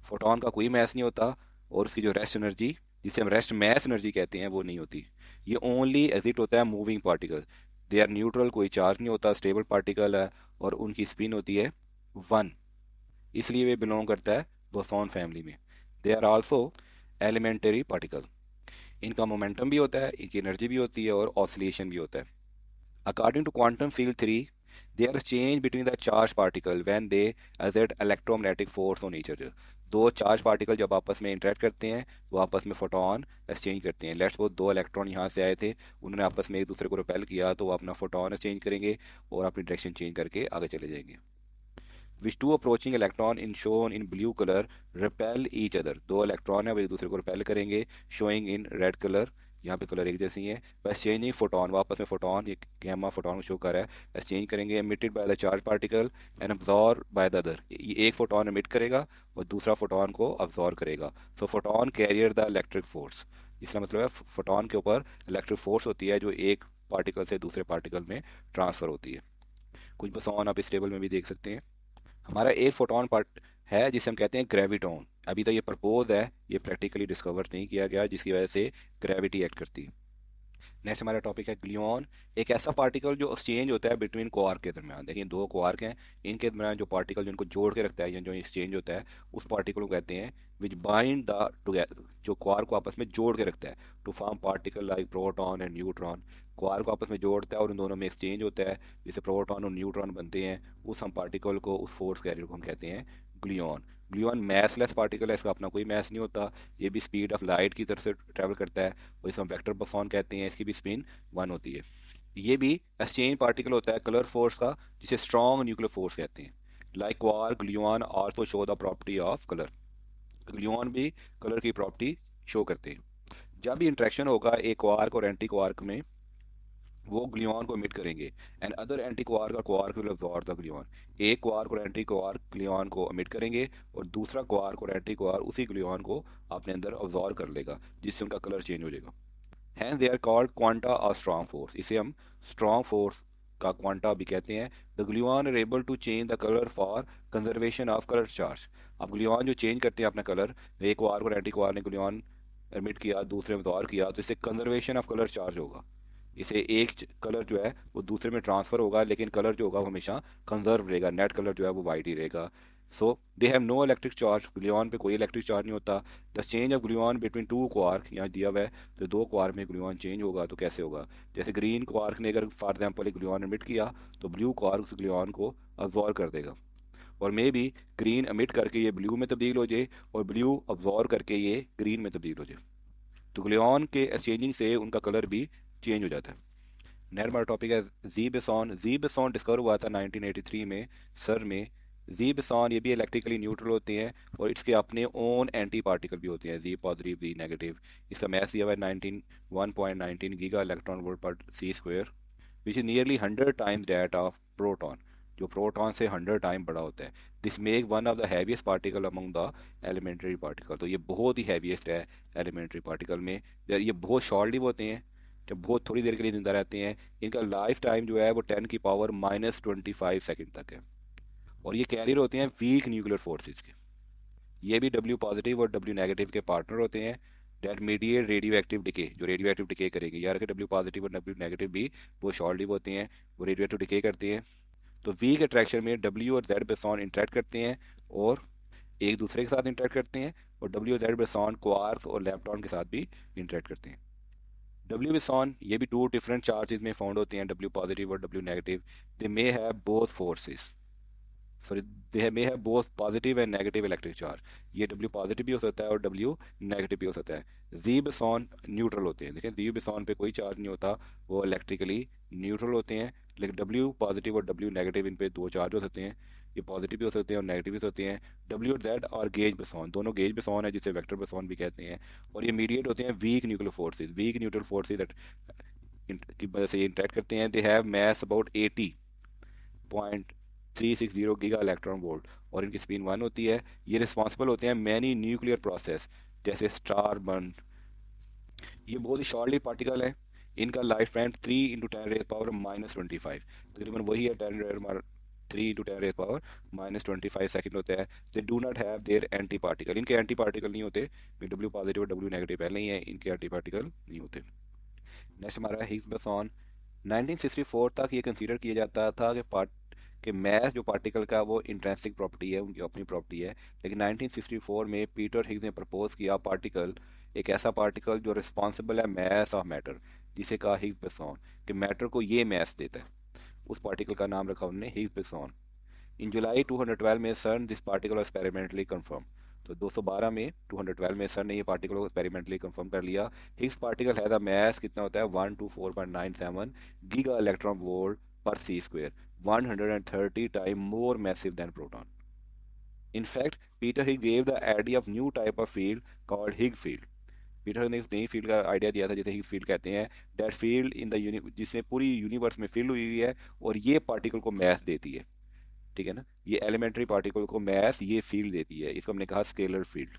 Photon का कोई मैस नहीं होता, और उसकी जो रेस्ट एनर्जी, जिसे हम रेस्ट मैस एनर्जी कहते हैं, वो नहीं होती। ये ओनली एजिट होता है moving particle. They are neutral, कोई चार्ज नहीं होता, स्टेबल पार्टिकल है, और उनकी स्पिन होती है 1, इसलिए वे बिलोंग करता है बोसॉन फैमिली में। They are also elementary particle. इनका मोमेंटम भी होता है, इनकी एनर्जी भी होती है, और ऑसिलेशन भी होता है। According to quantum field theory, there is change between the charged particle when they exert electromagnetic force on each other. दो चार्ज पार्टिकल जब आपस में इंटरेक्ट करते हैं, वो आपस में फोटोन एक्सचेंज करते हैं। लेट्स वो दो इलेक्ट्रॉन यहाँ से आए थे, उन्होंने आपस में एक दूसरे को रिपेल किया, तो वो अपना फोटोन एक्सचेंज करेंगे और अपनी डायरेक्शन चेंज करके आगे चले जाएंगे। Which two approaching electron in shown in blue colour repel each other. दो इलेक्ट्रॉन है, वो एक दूसरे को रिपेल करेंगे, शोइंग इन रेड कलर। यहाँ पे कलर एक जैसे ही है, बस चेंजिंग फोटोन, वापस में फोटोन, ये गैमा फोटोन को शो कर रहा है, एक्सचेंज करेंगे, emitted by the charge particle and absorb by the other. ये एक फोटोन एमिट करेगा और दूसरा फोटोन को अब्जॉर्ब करेगा। So photon carrier the electric force. इसका मतलब है फोटोन के ऊपर इलेक्ट्रिक फोर्स होती है जो एक पार्टिकल से दूसरे पार्टिकल में ट्रांसफर होती है। कुछ बोसॉन आप इस टेबल में भी देख सकते हैं। हमारा एक फोटोन पार्ट है जिसे हम कहते हैं ग्रेविटॉन। अभी तो ये प्रपोज है, ये प्रैक्टिकली डिस्कवर नहीं किया गया, जिसकी वजह से ग्रेविटी एक्ट करती है। नेक्स्ट हमारा टॉपिक है ग्लूऑन। एक ऐसा पार्टिकल जो एक्सचेंज होता है बिटवीन क्वार्क के दरमियान। देखिए दो क्वार्क हैं, इनके दरमियान जो पार्टिकल जिनको जोड़ के रखता है या जो एक्सचेंज होता है, उस पार्टिकल को कहते हैं विच बाइंड द टुगेदर, जो क्वार्क को आपस में जोड़ के रखता है, to form particle like proton and neutron. Quark को आपस में जोड़ता है और उन दोनों में एक्सचेंज होता है, जिससे प्रोटॉन और न्यूट्रॉन बनते हैं। उस हम पार्टिकल को, उस फोर्स कैरियर को हम कहते हैं ग्लूऑन। ग्लूऑन मैसलेस पार्टिकल है, इसका अपना कोई मैस नहीं होता। ये भी स्पीड ऑफ लाइट की तरफ से ट्रैवल करता है, और इसे हम वेक्टर बोसॉन कहते हैं। इसकी भी स्पिन 1 होती है। ये भी एक्सचेंज पार्टिकल होता है कलर फोर्स का, जिसे स्ट्रॉन्ग न्यूक्लियर फोर्स कहते हैं। Like quark, gluon also show the property of colour. Gluon भी कलर की प्रॉपर्टी शो करते हैं। जब भी इंट्रैक्शन होगा एक क्वार्क और एंटी क्वार्क में, वो ग्लूऑन को एमिट करेंगे, एंड अदर एंटी क्वार्क और quark will absorb the gluon. एक क्वार्क और एंटी क्वार्क ग्लूऑन को एमिट करेंगे, और दूसरा क्वार्क और एंटी क्वार्क उसी ग्लूऑन को अपने अंदर अब्जॉर्ब कर लेगा, जिससे उनका कलर चेंज हो जाएगा। Hence they are called quanta of strong force. इसे हम स्ट्रॉन्ग फोर्स का क्वांटा भी कहते हैं। The gluon are able to change the colour for conservation of colour charge. अब ग्लूऑन जो चेंज करते हैं अपना कलर, एक क्वार्क और एंटी क्वार्क ने ग्लूऑन एमिट किया, दूसरे में अब्जॉर्ब किया, तो इससे कंजर्वेशन ऑफ कलर चार्ज होगा। इसे एक कलर जो है वो दूसरे में ट्रांसफर होगा, लेकिन कलर जो होगा वो हमेशा कंजर्व रहेगा, नेट कलर जो है वो वाइट ही रहेगा। So they have no electric charge. Gluon पे कोई इलेक्ट्रिक चार्ज नहीं होता। The change of gluon between two quark यहाँ दिया हुआ है, तो दो क्वार्क में ग्लूऑन चेंज होगा तो कैसे होगा? जैसे ग्रीन क्वार्क ने अगर फॉर एग्जाम्पल एक ग्लूऑन एमिट किया, तो ब्लू क्वार्क उस ग्लूऑन को अब्जॉर्ब कर देगा, और मे बी ग्रीन एमिट करके ये ब्लू में तब्दील हो जाए, और ब्लू अब्जॉर्ब करके ये ग्रीन में तब्दील हो जाए। तो ग्लूऑन के एक्सचेंजिंग से उनका कलर भी चेंज हो जाता है। नेक्स्ट हमारा टॉपिक है जी बेसॉन। जी बेसॉन डिस्कवर हुआ था 1983 में सर में। जी बेसॉन ये भी इलेक्ट्रिकली न्यूट्रल होते हैं, और इसके अपने ओन एंटी पार्टिकल भी होते हैं, जी पॉजिटिव जी नेगेटिव। इसका मैस दिया हुआ है 1.19 गीगा इलेक्ट्रॉन वोल्ट पर सी square, which is nearly 100 times that of proton, जो प्रोटॉन से 100 टाइम बड़ा होता है। This make one of the heaviest particle among the elementary particle. तो ये बहुत ही हैवीएस्ट है एलिमेंट्री पार्टिकल में। ये बहुत शॉर्ट लिव होते हैं, जब बहुत थोड़ी देर के लिए जिंदा रहते हैं। इनका लाइफ टाइम जो है वो 10⁻⁻25 सेकंड तक है, और ये कैरियर होते हैं वीक न्यूक्लियर फोर्सेज के। ये भी डब्ल्यू पॉजिटिव और डब्ल्यू नेगेटिव के पार्टनर होते हैं, that mediate radioactive decay, जो रेडियो एक्टिव डिके करेंगे। यार के डब्ल्यू पॉजिटिव और डब्ल्यू नेगेटिव भी वो शॉर्ट लिव होते हैं, वो रेडियो एक्टिव डिके करते हैं। तो वीक अट्रैक्शन में डब्ल्यू और जेड बेसॉन इंटरेक्ट करते हैं, और एक दूसरे के साथ इंटरेक्ट करते हैं, और डब्ल्यू और जेड बेसॉन क्वार्क्स और लेप्टॉन के साथ भी इंटरेक्ट करते हैं। डब्ल्यू बेसॉन ये भी टू डिफरेंट चार्जेस में फाउंड होते हैं, डब्ल्यू पॉजिटिव और W negative. They may have both forces, sorry, they may have both positive and negative electric charge. ये डब्ल्यू पॉजिटिव भी हो सकता है और डब्ल्यू नेगेटिव भी हो सकता है। जी बेसॉन न्यूट्रल होते हैं। देखिए जी बेसॉन पे कोई चार्ज नहीं होता, वो इलेक्ट्रिकली न्यूट्रल होते हैं। लेकिन डब्ल्यू पॉजिटिव और डब्ल्यू नेगेटिव, इन पे दो चार्ज हो सकते हैं, ये पॉजिटिव भी हो सकते हैं और नेगेटिव भी हो सकते हैं। डब्ल्यू जेड और गेज बेसॉन, दोनों गेज बेसॉन है, जिसे वेक्टर बेसॉन भी कहते हैं, और ये मीडिएट होते हैं weak nuclear forces. Weak neutral forces की वजह से ये इंटरेक्ट करते हैं। They have mass about 80 point 360 giga electron volt और इनकी स्पिन 1 होती है। ये रिस्पॉन्सिबल होते हैं मैनी न्यूक्लियर प्रोसेस जैसे स्टार बर्न। ये बहुत ही शॉर्टली पार्टिकल है। इनका लाइफ टाइम 3 × 10⁻⁻25, तकरीबन वही है 3 × 10⁻⁻25 सेकंड होता है। They do not have their anti particle, इनके एंटी पार्टिकल नहीं होते। डब्ल्यू पॉजिटिव और डब्ल्यू नेगेटिव पहले ही है, इनके एंटी पार्टिकल नहीं होते। नेक्स्ट हमारा है हिग्स बोसॉन। 1964 तक ये कंसीडर किया जाता था कि मैथ जो पार्टिकल का वो इंट्रिंसिक प्रॉपर्टी है, उनकी अपनी प्रॉपर्टी है। लेकिन 1964 में पीटर हिग्स ने प्रपोज किया पार्टिकल, एक ऐसा पार्टिकल जो रिस्पॉन्सिबल है मैथ ऑफ मैटर, जिसे कहा हिग्स बोसॉन, कि मैटर को ये मैथ देता है। उस पार्टिकल का नाम रखा उन्होंने हिग्स बोसॉन। इन जुलाई 212 में sir this particle experimentally confirm. तो 212 में 212 में सर ने ये पार्टिकल को एक्सपेरिमेंटली कंफर्म कर लिया। हिग्स पार्टिकल है द मास कितना होता है 124.97 गीगा इलेक्ट्रॉन वोल्ट पर सी square, 130 time more massive than proton. In fact, Peter Higgs gave the idea of new type of field called Higgs field. Peter ने एक नई फील्ड का आइडिया दिया था जिसे हिग्स फील्ड कहते हैं। दैट फील्ड इन द जिसमें पूरी यूनिवर्स में फील्ड हुई हुई है और ये पार्टिकल को मैस देती है। ठीक है ना, ये एलिमेंट्री पार्टिकल को मैस ये फील्ड देती है, इसको हमने कहा स्केलर फील्ड।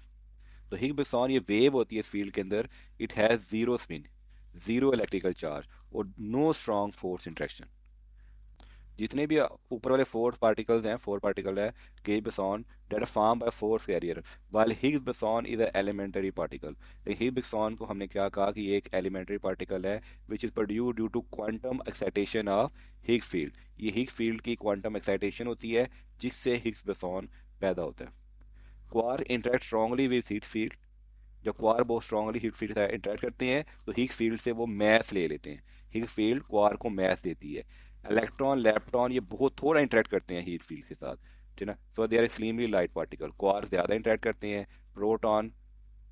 तो हिग्स बोसॉन ये वेव होती है इस फील्ड के अंदर। It has zero spin, zero electrical charge और नो स्ट्रॉन्ग फोर्स इंट्रैक्शन। जितने भी ऊपर वाले फोर पार्टिकल है के boson that are form by force carrier, while Higgs boson is a elementary particle. Higgs boson को हमने क्या कहा कि ये एक एलिमेंटरी पार्टिकल है which is produce due to quantum excitation of Higgs field. ये हिग्स फील्ड की क्वांटम एक्साइटेशन होती है जिससे हिग्स बोसॉन पैदा होता है। Quark interact strongly with heat field. जब क्वार बहुत स्ट्रांगली हीट फील्ड से इंटरेक्ट करते हैं तो हिग्स फील्ड से वो मैस ले लेते हैं। हिग्स फील्ड क्वार को मैस देती है। इलेक्ट्रॉन लेप्टॉन ये बहुत थोड़ा इंटरेक्ट करते हैं हीट फील्ड के साथ, ठीक है। So they are extremely light particle. Quark ज़्यादा इंटरेक्ट करते हैं, प्रोटॉन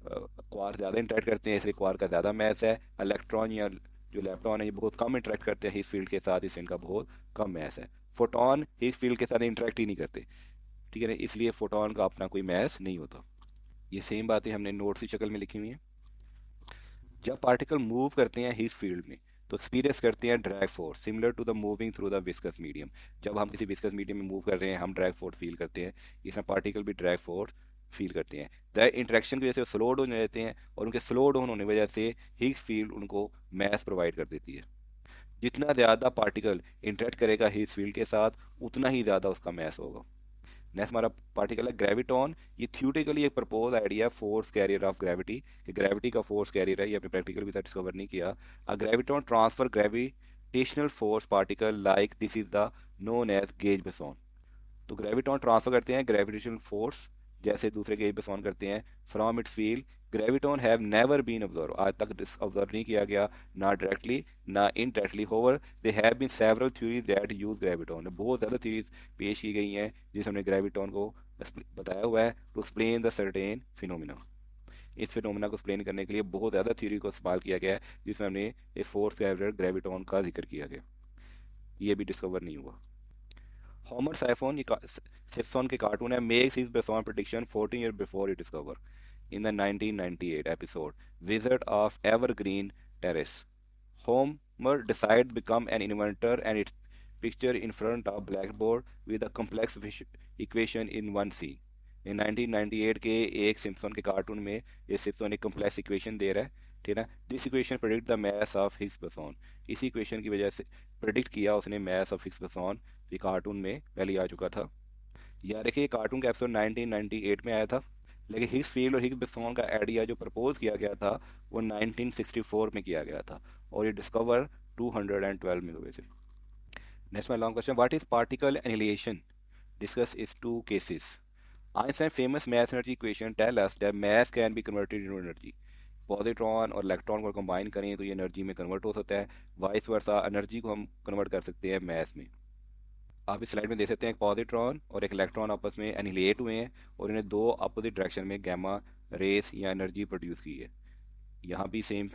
क्वार ज़्यादा इंटरेक्ट करते हैं, इसलिए क्वार का ज़्यादा मैस है। इलेक्ट्रॉन या जो लेप्टॉन है ये बहुत कम इंटरेक्ट करते हैं हीट फील्ड के साथ, इसलिए इनका बहुत कम मैस है। फोटॉन हीट फील्ड के साथ इंटरेक्ट ही नहीं करते, ठीक है ना, इसलिए फोटॉन का अपना कोई मैस नहीं होता। ये सेम बातें हमने नोट्स की शक्ल में लिखी हुई हैं। जब पार्टिकल मूव करते हैं हीट फील्ड में तो एक्सपीरियंस करते हैं drag force similar to the moving through the viscous medium. जब हम किसी विस्कस मीडियम में मूव कर रहे हैं हम ड्रैग फोर्स फील करते हैं, इसमें पार्टिकल भी ड्रैग फोर्स फील करते हैं। द इंटरेक्शन की वजह से स्लो डाउन हो जाते हैं और उनके स्लो डाउन होने की वजह से हीट फील्ड उनको मैस प्रोवाइड कर देती है। जितना ज़्यादा पार्टिकल इंटरेक्ट करेगा हीट फील्ड के साथ उतना ही ज़्यादा उसका मैस होगा। नेक्स्ट हमारा पार्टिकल है ग्रेविटॉन। ये थ्योरेटिकली एक propose idea force carrier of gravity, कि ग्रेविटी का फोर्स कैरियर है, ये अपने प्रैक्टिकल भी डिस्कवर नहीं किया। A graviton transfer gravitational force particle like this is the known as gauge boson. तो ग्रेविटॉन ट्रांसफर करते हैं ग्रेविटेशनल फोर्स जैसे दूसरे गेज बोसॉन करते हैं from its field. Graviton have never been observe, आज तक ऑब्जर्व नहीं किया गया, ना डायरेक्टली ना indirectly. However they have been several theories that use graviton, बहुत ज़्यादा थ्योरीज पेश की गई हैं जिस हमने ग्रेविटॉन को बताया हुआ है to explain the certain phenomena. इस फिनोमिना को एक्सप्लेन करने के लिए बहुत ज़्यादा थ्योरी को इस्तेमाल किया गया है जिसमें हमने एक फोर्स कैरियर ग्रेविटॉन का जिक्र किया गया, ये भी डिस्कवर नहीं हुआ। होमर साइफोन ये सिम्पसन के कार्टून है makes his boson prediction 14 year before he discover in the 1998 episode visit of evergreen terrace. Homer decides to become an inventor and it's pictured in front of blackboard with a complex equation in one scene. in 1998 के एक सिम्पसन के कार्टून में ये सिम्पसन एक कम्प्लेक्स इक्वेशन दे रहा है, ठीक है ना। This equation predict the mass of Higgs boson. इसी इक्वेशन की वजह से प्रेडिक्ट किया उसने मास ऑफ हिग्स बोसॉन, ये कार्टून में पहले आ चुका था। याद रखिए कार्टून का एपिसोड 1998 में आया था, लेकिन हिग्स फील्ड और हिग्स बोसॉन का आइडिया जो प्रपोज किया गया था वो 1964 में किया गया था और ये डिस्कवर 212 में हुए थे। Next my long question, what is particle annihilation? Discuss these two cases. Einstein famous mass energy equation tell us that mass can be converted into energy. Positron और इलेक्ट्रॉन को कंबाइन करें तो ये एनर्जी में कन्वर्ट हो सकता है, वाइस वर्सा एनर्जी को हम कन्वर्ट कर सकते हैं मैस में। आप इस स्लाइड में देख सकते हैं एक पॉजिट्रॉन और एक इलेक्ट्रॉन आपस में एनिहिलेट हुए हैं और इन्हें दो अपोजिट डायरेक्शन में गैमा रेस या एनर्जी प्रोड्यूस की है। यहाँ भी सेम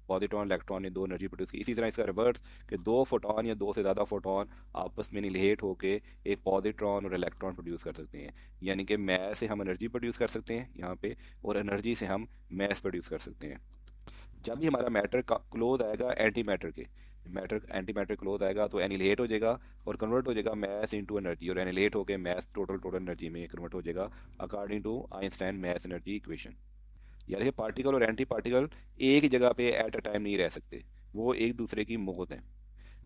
पॉजिट्रॉन इलेक्ट्रॉन ने दो एनर्जी प्रोड्यूस की। इसी तरह इसका रिवर्स कि दो फोटॉन या दो से ज़्यादा फोटॉन आपस में एनिहिलेट होके एक पॉजिट्रॉन और इलेक्ट्रॉन प्रोड्यूस कर सकते हैं। यानी कि मैस से हम एनर्जी प्रोड्यूस कर सकते हैं यहाँ पे और एनर्जी से हम मैस प्रोड्यूस कर सकते हैं। जब भी हमारा मैटर क्लोज आएगा एंटी मैटर के, मैटर एंटी मैटर क्लोज आएगा तो एनिलेट हो जाएगा और कन्वर्ट हो जाएगा मैस इनटू एनर्जी, और एनिलेट होकर मैस टोटल एनर्जी में कन्वर्ट हो जाएगा according to Einstein mass energy equation. यानी कि पार्टिकल और एंटी पार्टिकल एक ही जगह पे एट अ टाइम नहीं रह सकते, वो एक दूसरे की मोहत हैं।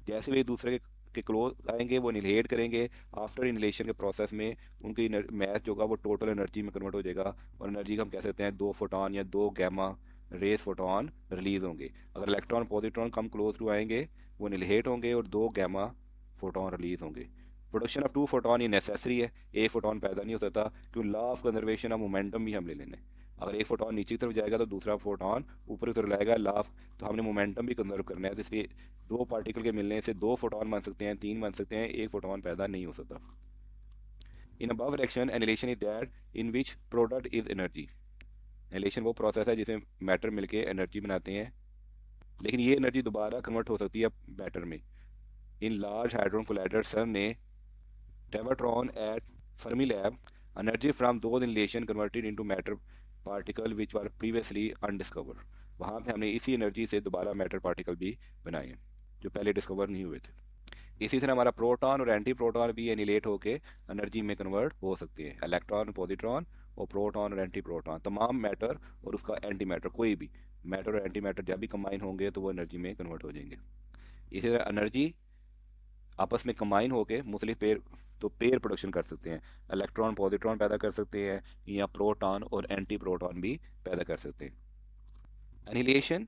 जैसे भी एक दूसरे के क्लोज आएंगे वो इनहेट करेंगे, आफ्टर इनहेलेशन के प्रोसेस में उनकी मैथ जो होगा वो टोटल एनर्जी में कन्वर्ट हो जाएगा, और एनर्जी का हम कह सकते हैं 2 फोटोन या 2 गैमा रेस फोटोन रिलीज होंगे। अगर electron positron come close to आएंगे वो इनहेट होंगे और 2 गैमा फोटोन रिलीज होंगे। प्रोडक्शन ऑफ 2 फोटोन ये नेसेसरी है, एक फोटोन पैदा नहीं हो सकता, क्योंकि law of conservation of momentum भी हम ले लेने। अगर एक फोटोन नीचे की तरफ जाएगा तो दूसरा फोटोन ऊपर की तरफ लाएगा, लॉ ऑफ, तो हमने मोमेंटम भी कंजर्व करना है, तो इसलिए 2 पार्टिकल के मिलने से 2 फोटोन बन सकते हैं, 3 बन सकते हैं, एक फोटोन पैदा नहीं हो सकता। In above reaction annihilation is that in which product is energy. Annihilation वो प्रोसेस है जिसमें मैटर मिलके एनर्जी बनाते हैं, लेकिन ये एनर्जी दोबारा कन्वर्ट हो सकती है मैटर में। In large hydrogen collider sir ने Tevatron at Fermilab, energy from those inhalation converted into matter particle which were previously undiscovered। वहाँ पे हमने इसी एनर्जी से दोबारा मैटर पार्टिकल भी बनाए हैं जो पहले डिस्कवर नहीं हुए थे। इसी तरह हमारा प्रोटॉन और एंटी प्रोटॉन भी एनिलेट होके एनर्जी में कन्वर्ट हो सकते हैं। इलेक्ट्रॉन, पॉजिट्रॉन और प्रोटॉन और एंटी प्रोटॉन, तमाम मैटर और उसका एंटी मैटर, कोई भी मैटर और एंटी मैटर जब भी कंबाइन होंगे तो वो एनर्जी में कन्वर्ट हो जाएंगे। इसी तरह एनर्जी आपस में कंबाइन होके मुख्तलिफ पेयर प्रोडक्शन कर सकते हैं। इलेक्ट्रॉन पॉजिट्रॉन पैदा कर सकते हैं या प्रोटॉन और एंटी प्रोटॉन भी पैदा कर सकते हैं। एनिहिलेशन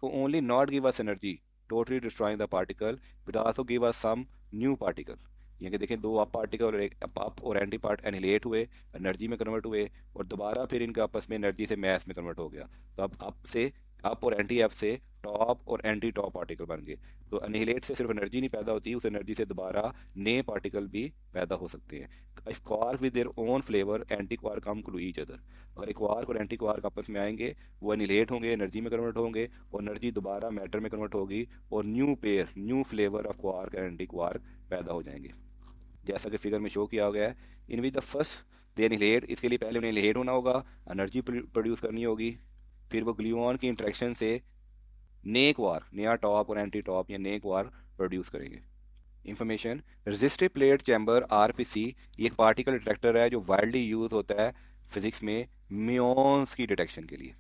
को only not give us energy totally destroying the particle but also give us some new particle. ये कि देखें, 2 अप पार्टिकल और एक अप और एंटी पार्ट एनिहिलेट हुए, एनर्जी में कन्वर्ट हुए, और दोबारा फिर इनका आपस में एनर्जी से मैस में कन्वर्ट हो गया, तो अब अप और एंटी अप से टॉप और एंटी टॉप पार्टिकल बन गए। तो एनिहिलेट से सिर्फ एनर्जी नहीं पैदा होती, उस एनर्जी से दोबारा नए पार्टिकल भी पैदा हो सकते हैं। If quark with their own flavour anti quark come to each other, अगर एक क्वार्क और एंटी क्वार्क आपस में आएंगे वो एनिहिलेट होंगे, एनर्जी में कन्वर्ट होंगे, और एनर्जी दोबारा मैटर में कन्वर्ट होगी, और new flavour of quark and anti quark पैदा हो जाएंगे, जैसा कि फिगर में शो किया गया है। In which the first they annihilate, इसके लिए पहले उन्हें एनिहिलेट होना होगा, एनर्जी प्रोड्यूस करनी होगी, फिर वो ग्लूऑन की इंट्रैक्शन से नए क्वार्क, नया टॉप और एंटी टॉप या नए क्वार्क प्रोड्यूस करेंगे। Information, resistive plate chamber RPC ये एक पार्टिकल डिटेक्टर है जो वाइडली यूज होता है फिजिक्स में म्यून्स की डिटेक्शन के लिए।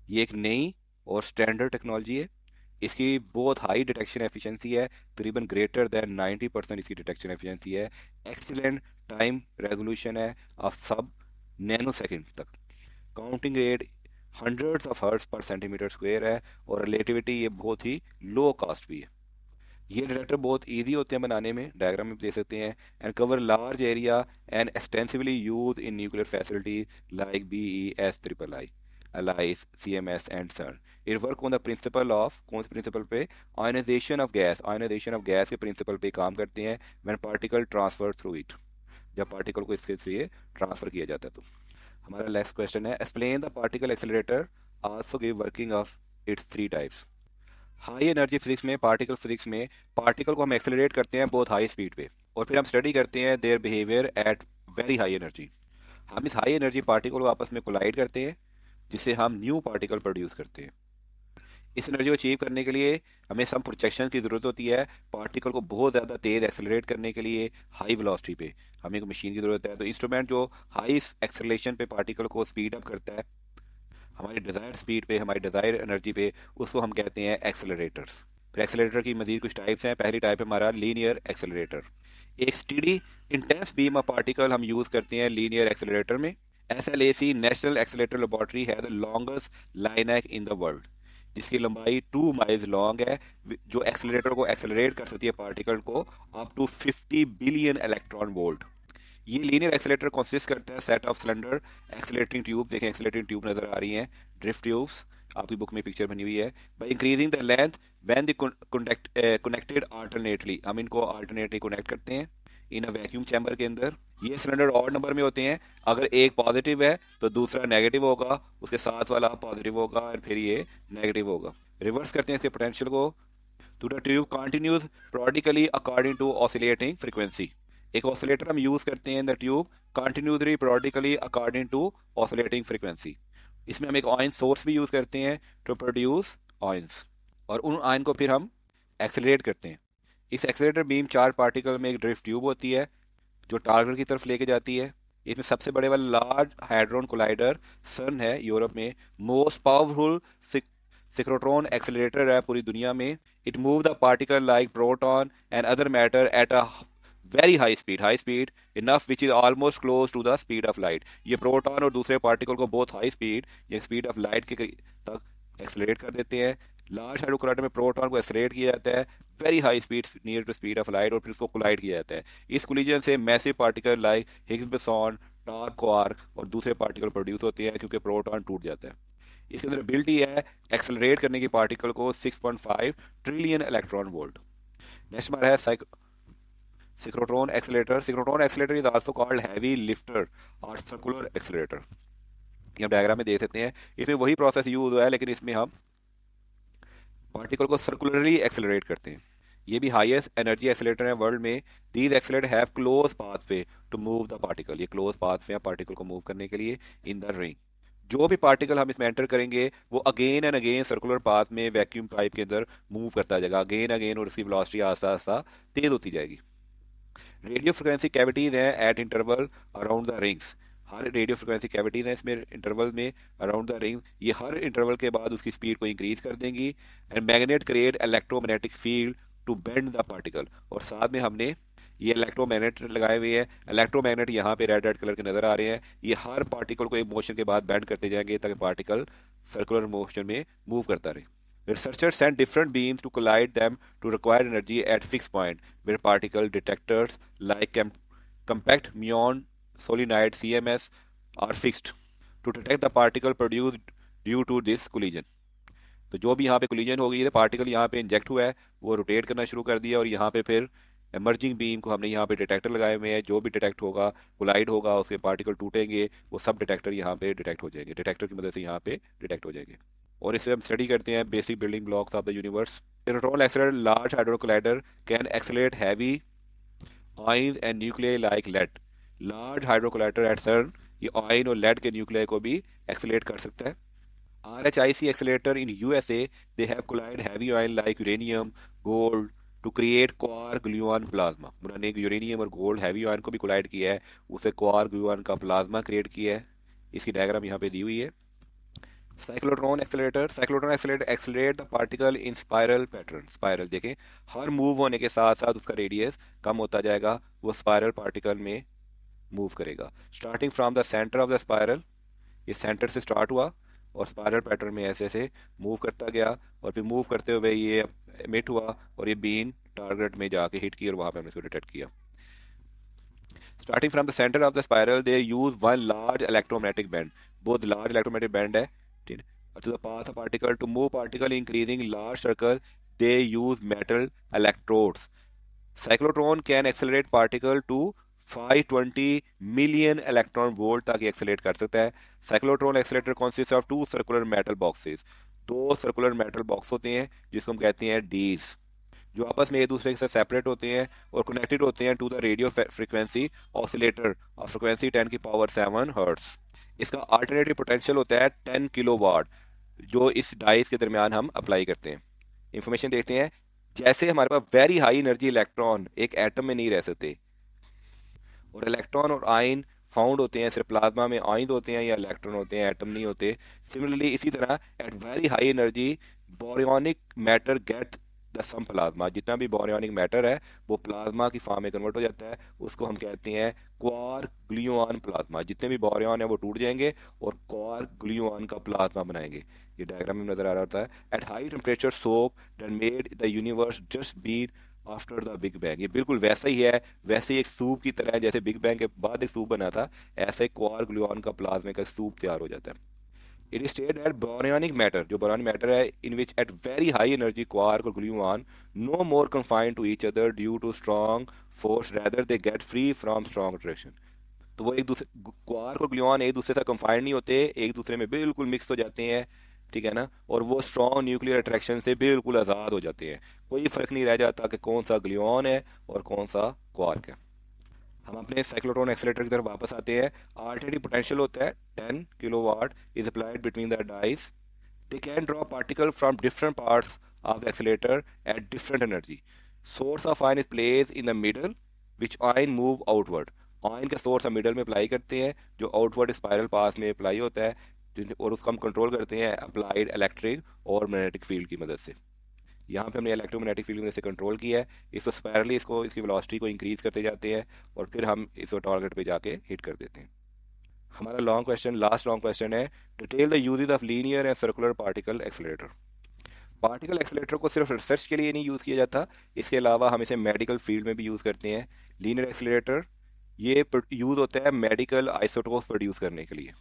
ये एक नई और स्टैंडर्ड टेक्नोलॉजी है, इसकी बहुत हाई डिटेक्शन एफिशिएंसी है, तकरीबन ग्रेटर दैन 90% इसकी डिटेक्शन एफिशिएंसी है। एक्सीलेंट टाइम रेजोल्यूशन है ऑफ सब नैनो सेकेंड तक। Counting rate hundreds of hertz पर सेंटीमीटर स्क्वायर है, और रिलेटिविटी ये बहुत ही लो कॉस्ट भी है। ये डिटेक्टर बहुत इजी होते हैं बनाने में, डायग्राम में देख सकते हैं, and cover large area and extensively use in nuclear facilities like BES triple I, Alice, CMS and CERN। It work on the principle of, कौन से प्रिंसिपल पे? आयनाइजेशन ऑफ गैस के प्रिंसिपल पे काम करते हैं, when particle transfer through it, जब पार्टिकल को इसके थ्रू ट्रांसफर किया जाता है। तो हमारा नेक्स्ट क्वेश्चन है, explain the particle accelerator, also give working of its 3 types. High energy physics में, पार्टिकल फिजिक्स में, पार्टिकल को हम एक्सेलरेट करते हैं बहुत हाई स्पीड पे, और फिर हम स्टडी करते हैं their behaviour eight very high energy. हम इस हाई एनर्जी पार्टिकल को आपस में कोलाइड करते हैं, जिससे हम न्यू पार्टिकल प्रोड्यूस करते हैं। इस एनर्जी को अचीव करने के लिए हमें सम प्रोजेक्शन की ज़रूरत होती है। पार्टिकल को बहुत ज़्यादा तेज़ एक्सेलरेट करने के लिए हाई वेलोसिटी पे हमें एक मशीन की ज़रूरत है। तो इंस्ट्रूमेंट जो हाई एक्सेलरेशन पे पार्टिकल को स्पीड अप करता है हमारी डिज़ायर्ड स्पीड पे, हमारी डिज़ायर्ड एनर्जी पे, उसको हम कहते हैं एक्सेलरेटर्स। फिर एक्सेलरेटर की मजीद कुछ टाइप्स हैं। पहली टाइप है हमारा लीनियर एक्सेलरेटर। एक study intense beam of particle हम यूज़ करते हैं लीनियर एक्सेलरेटर में। SLAC नेशनल एक्सेलरेटर लेबोरेटरी है the longest linac in the world, जिसकी लंबाई 2 माइल्स लॉन्ग है, जो एक्सेलरेटर को एक्सेलरेट कर सकती है पार्टिकल को up to 50 billion electron volt. ये लीनियर एक्सेलेरेटर कंसिस्ट करता है set of cylinder accelerating tube, देखें एक्सेलरेटिंग ट्यूब नजर आ रही हैं, ड्रिफ्ट ट्यूब्स, आपकी बुक में पिक्चर बनी हुई है। By increasing the length when the connected alternately, हम इनको अल्टरनेटली कनेक्ट करते हैं इन अ वैक्यूम चैम्बर के अंदर। ये सिलेंडर ऑड नंबर में होते हैं, अगर एक पॉजिटिव है तो दूसरा नेगेटिव होगा, उसके साथ वाला पॉजिटिव होगा और फिर ये नेगेटिव होगा। रिवर्स करते हैं इसके पोटेंशियल को, तो the tube continues periodically according to oscillating frequency. एक ऑसिलेटर हम यूज करते हैं the tube continuously periodically according to oscillating frequency. इसमें हम एक ऑयन सोर्स भी यूज करते हैं टू प्रोड्यूस ऑयंस, और उन आयन को फिर हम एक्सेलरेट करते हैं। इस एक्सेलरेटर बीम चार पार्टिकल में एक ड्रिफ्ट ट्यूब होती है जो टारगेट की तरफ लेके जाती है। इसमें सबसे बड़े वाला लार्ज हाइड्रोन कोलाइडर सन है यूरोप में। मोस्ट पावरफुल सिक्रोट्रॉन एक्सेलरेटर है पूरी दुनिया में। It move the particle like proton and other matter at a very high speed enough which is almost close to the speed of light. ये प्रोटॉन और दूसरे पार्टिकल को बहुत हाई स्पीड या स्पीड ऑफ लाइट के तक एक्सेलरेट कर देते हैं। लार्ज हाइड्रोजन कोलाइडर में प्रोटॉन को एक्सेलरेट किया जाता है very high speed near to speed of light और फिर उसको कोलाइड किया जाता है। इस कोलिजन से massive particle like Higgs boson, torque, quark और दूसरे पार्टिकल प्रोड्यूस होते हैं क्योंकि प्रोटॉन टूट जाता है। इसके अंदर एबिलिटी है एक्सेलरेट करने की पार्टिकल को 6.5 ट्रिलियन इलेक्ट्रॉन वोल्ट। नेक्स्ट हमारा है synchrotron accelerator. Synchrotron accelerator is also called heavy lifter और सर्कुलर एक्सेलरेटर। ये हम डायग्राम में देख सकते हैं। इसमें वही प्रोसेस यूज हुआ है लेकिन इसमें हम पार्टिकल को सर्कुलरली एक्सेलरेट करते हैं। ये भी हाईएस्ट एनर्जी एक्सेलरेटर है वर्ल्ड में। These accelerator have close pathway to move the particle. ये क्लोज पाथवे है पार्टिकल को मूव करने के लिए इन द रिंग। जो भी पार्टिकल हम इसमें एंटर करेंगे वो again and again circular path में वैक्यूम पाइप के अंदर मूव करता जाएगा अगेन अगेन और उसकी वेलोसिटी आस्ता आस्ता तेज होती जाएगी। रेडियो फ्रिक्वेंसी कैविटीज हैं eight interval around the rings. Her radio frequency cavities हैं इसमें इंटरवल में अराउंड द रिंग। ये हर इंटरवल के बाद उसकी स्पीड को इंक्रीज कर देंगी। And magnet create electromagnetic field to bend the particle. और साथ में हमने ये इलेक्ट्रोमैग्नेट लगाए हुए हैं। इलेक्ट्रोमैग्नेट यहाँ पे रेड रेड कलर के नजर आ रहे हैं। ये हर पार्टिकल को एक मोशन के बाद बेंड करते जाएंगे ताकि पार्टिकल सर्कुलर मोशन में मूव करता रहे। Researchers sent different beams to collide them to require energy at fixed point, where particle detectors like compact muon solenoid CMS are fixed to detect the particle produced due to this collision. तो जो भी यहाँ पे कोलिजन हो गई है पार्टिकल यहाँ पे इंजेक्ट हुआ है वो रोटेट करना शुरू कर दिया और यहाँ पे फिर एमर्जिंग बीम को हमने यहाँ पे डिटेक्टर लगाए हुए हैं। जो भी डिटेक्ट होगा कोलाइड होगा उसके पार्टिकल टूटेंगे वो सब डिटेक्टर यहाँ पे डिटेक्ट हो जाएंगे। डिटेक्टर की मदद से यहाँ पे डिटेक्ट हो जाएंगे। और इसे हम स्टडी करते हैं basic building blocks of the universe. Neutron accelerator large hydrogen collider can accelerate heavy ions and nuclei like lead. Large hydrogen collider at CERN ये आयन और लेड के न्यूक्लियाई को भी एक्सेलरेट कर सकता है। RHIC accelerator in USA, they have collided heavy ion like uranium, gold to create quark gluon plasma। उन्होंने यूरेनियम और गोल्ड हैवी आयन को भी कोलाइड किया है उसे क्वार्क ग्लूऑन का प्लाज्मा क्रिएट किया है। इसकी डायग्राम यहाँ पे दी हुई है। Cyclotron accelerator accelerate the particle in spiral pattern. Spiral देखें हर मूव होने के साथ साथ उसका रेडियस कम होता जाएगा वो स्पाइरल पार्टिकल में मूव करेगा। Starting from the centre of the spiral ये सेंटर से स्टार्ट हुआ और स्पाइरल पैटर्न में ऐसे ऐसे मूव करता गया और फिर मूव करते हुए ये एमिट हुआ और ये बीम टारगेट में जाके हिट की और वहां पे हमने इसको डिटेक्ट किया। Starting from the centre of the spiral they use one large electromagnetic band. बहुत लार्ज इलेक्ट्रोमैग्नेटिक बैंड है ठीक है। To the path of particle to move particle increasing large circle they use metal electrodes. Cyclotron can accelerate particle to 520 million electron volt तक एक्सेलरेट कर सकता है। Cyclotron accelerator consist of two circular metal boxes. दो सर्कुलर मेटल बॉक्स होते हैं जिसको हम कहते हैं डीज जो आपस में एक दूसरे के साथ सेपरेट होते हैं और कनेक्टेड होते हैं to the radio frequency oscillator of frequency 10⁻⁷ इसका अल्टरनेटिव पोटेंशियल होता है 10 किलोवाट जो इस डाइस के दरमियान हम अप्लाई करते हैं। इंफॉर्मेशन देखते हैं। जैसे हमारे पास वेरी हाई एनर्जी इलेक्ट्रॉन एक एटम में नहीं रह सकते और इलेक्ट्रॉन और आयन फाउंड होते हैं सिर्फ प्लाज्मा में आयन होते हैं या इलेक्ट्रॉन होते हैं एटम नहीं होते। सिमिलरली इसी तरह at very high energy baryonic matter get the some plasma. जितना भी बोरियोनिक मैटर है वो प्लाज्मा की फॉर्म में कन्वर्ट हो जाता है उसको हम कहते हैं क्वार्क ग्लूऑन प्लाज्मा। जितने भी बोरियन है वो टूट जाएंगे और क्वार्क ग्लूऑन का प्लाज्मा बनाएंगे। ये डायग्राम में नजर आ रहा होता है। At high temperature soup that made the universe just been after the big bang. ये बिल्कुल वैसा ही है वैसे ही एक सूप की तरह जैसे बिग बैंग के बाद एक सूप बना था ऐसे क्वार्क ग्लूऑन का प्लाज्मा का सूप तैयार हो जाता है। It is state that baryonic matter जो बोरियोनिक मैटर है in which at very high energy quark और gluon no more confined to each other due to strong force rather they get free from strong attraction. तो वो एक दूसरे क्वार्क और ग्लूऑन एक दूसरे से कंफाइंड नहीं होते एक दूसरे में बिल्कुल मिक्स हो जाते हैं ठीक है ना। और वो स्ट्रॉन्ग न्यूक्लियर अट्रैक्शन से बिल्कुल आज़ाद हो जाते हैं। कोई फर्क नहीं रह जाता कि कौन सा ग्लूऑन है और कौन सा क्वार्क है। हम अपने साइक्लोट्रॉन एक्सेलेरेटर की तरफ वापस आते हैं। अल्टरनेटिव पोटेंशियल होता है 10 kilowatt is applied between the dice. They can draw particle from different parts of the accelerator at different energy. Source of ion is placed in the middle, which ion move outward. Ion का सोर्स हम मिडल में अप्लाई करते हैं, जो आउटवर्ड स्पाइरल पाथ में अप्लाई होता है, और उसको हम कंट्रोल करते हैं अप्लाइड इलेक्ट्रिक और मैग्नेटिक फील्ड की मदद से। यहाँ पे हमने इलेक्ट्रोमैग्नेटिक फील्ड में से कंट्रोल किया है, इसको स्पायरली इसको इसकी वेलोसिटी को इंक्रीज करते जाते हैं और फिर हम इसको टारगेट पे जाके हिट कर देते हैं। हमारा long question, last long question है, detail the uses of linear and circular particle accelerator. Particle accelerator को सिर्फ रिसर्च के लिए नहीं यूज़ किया जाता, इसके अलावा हम इसे मेडिकल फील्ड में भी यूज़ करते हैं। लीनियर एक्सेलरेटर ये यूज़ होता है मेडिकल आइसोटोप्स प्रोड्यूस करने के लिए।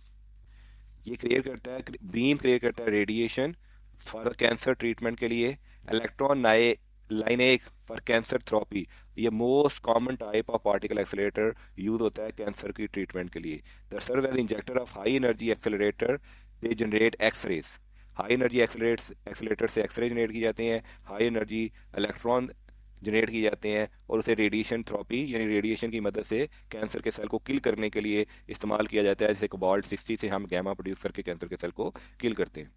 ये क्रिएट करता है, बीम क्रिएट करता है रेडिएशन फॉर कैंसर ट्रीटमेंट के लिए। Electron linac for cancer therapy, ये most common type of particle accelerator use होता है कैंसर की ट्रीटमेंट के लिए। The serve as injector of high energy accelerator, they generate X rays. High energy accelerator से एक्सरे जनरेट की जाते हैं, हाई एनर्जी इलेक्ट्रॉन जनरेट किए जाते हैं और उसे रेडिएशन थेरेपी यानी रेडिएशन की मदद से कैंसर के सेल को किल करने के लिए इस्तेमाल किया जाता है। जैसे कोबाल्ट 60 से हम गैमा प्रोड्यूस करके कैंसर के सेल को किल करते हैं।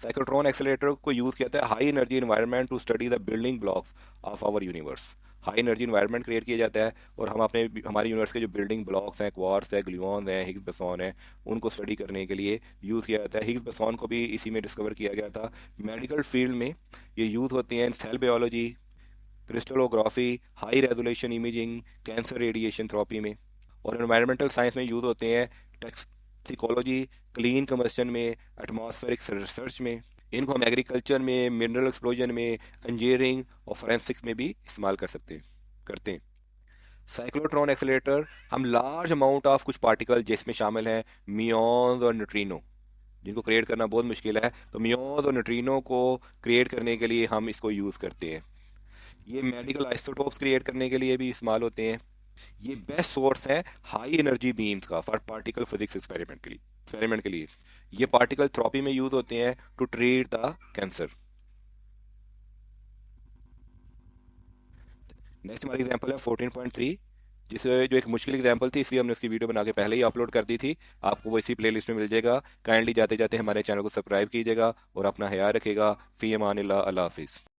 साइक्लोट्रॉन एक्सेलरेटर को यूज़ किया जाता है high energy environment to study the building blocks of our universe. High energy environment create किया जाता है और हम हमारे यूनिवर्स के जो बिल्डिंग ब्लॉक्स हैं, क्वार्ट्स है, ग्लूऑन है, हिग्स बोसॉन है, उनको स्टडी करने के लिए यूज़ किया जाता है। हिग्स बोसॉन को भी इसी में डिस्कवर किया गया था। मेडिकल फील्ड में ये यूज़ होती हैं cell biology, crystallography, high resolution imaging, cancer radiation therapy में। और एनवायरमेंटल साइंस में यूज़ होते हैं टॉक्सिकोलॉजी, क्लीन कम्बस्शन में, एटमॉस्फेरिक रिसर्च में। इनको हम एग्रीकल्चर में, मिनरल एक्सप्लोजन में, इंजीनियरिंग और फोरेंसिक्स में भी इस्तेमाल करते हैं। साइक्लोट्रॉन एक्सेलरेटर हम लार्ज अमाउंट ऑफ कुछ पार्टिकल जिसमें शामिल हैं मियॉन्स और न्यूट्रिनो, जिनको क्रिएट करना बहुत मुश्किल है, तो मियॉन्स और न्यूट्रिनो को क्रिएट करने के लिए हम इसको यूज़ करते हैं। ये मेडिकल आइसोटोप्स क्रिएट करने के लिए भी इस्तेमाल होते हैं। ये बेस्ट सोर्स है हाई एनर्जी बीम्स का फॉर पार्टिकल फिजिक्स एक्सपेरिमेंट के लिए। ये पार्टिकल थेरेपी में यूज होते हैं to treat the cancer. Next हमारी एग्जांपल है 14.3, जिससे जो एक मुश्किल एग्जांपल थी इसलिए हमने उसकी वीडियो बना के पहले ही अपलोड कर दी थी। आपको वो इसी प्लेलिस्ट में मिल जाएगा। काइंडली जाते जाते हमारे चैनल को सब्सक्राइब कीजिएगा और अपना ख्याल रखिएगा। फी अमान अल्लाह, अल्लाह हाफिज़।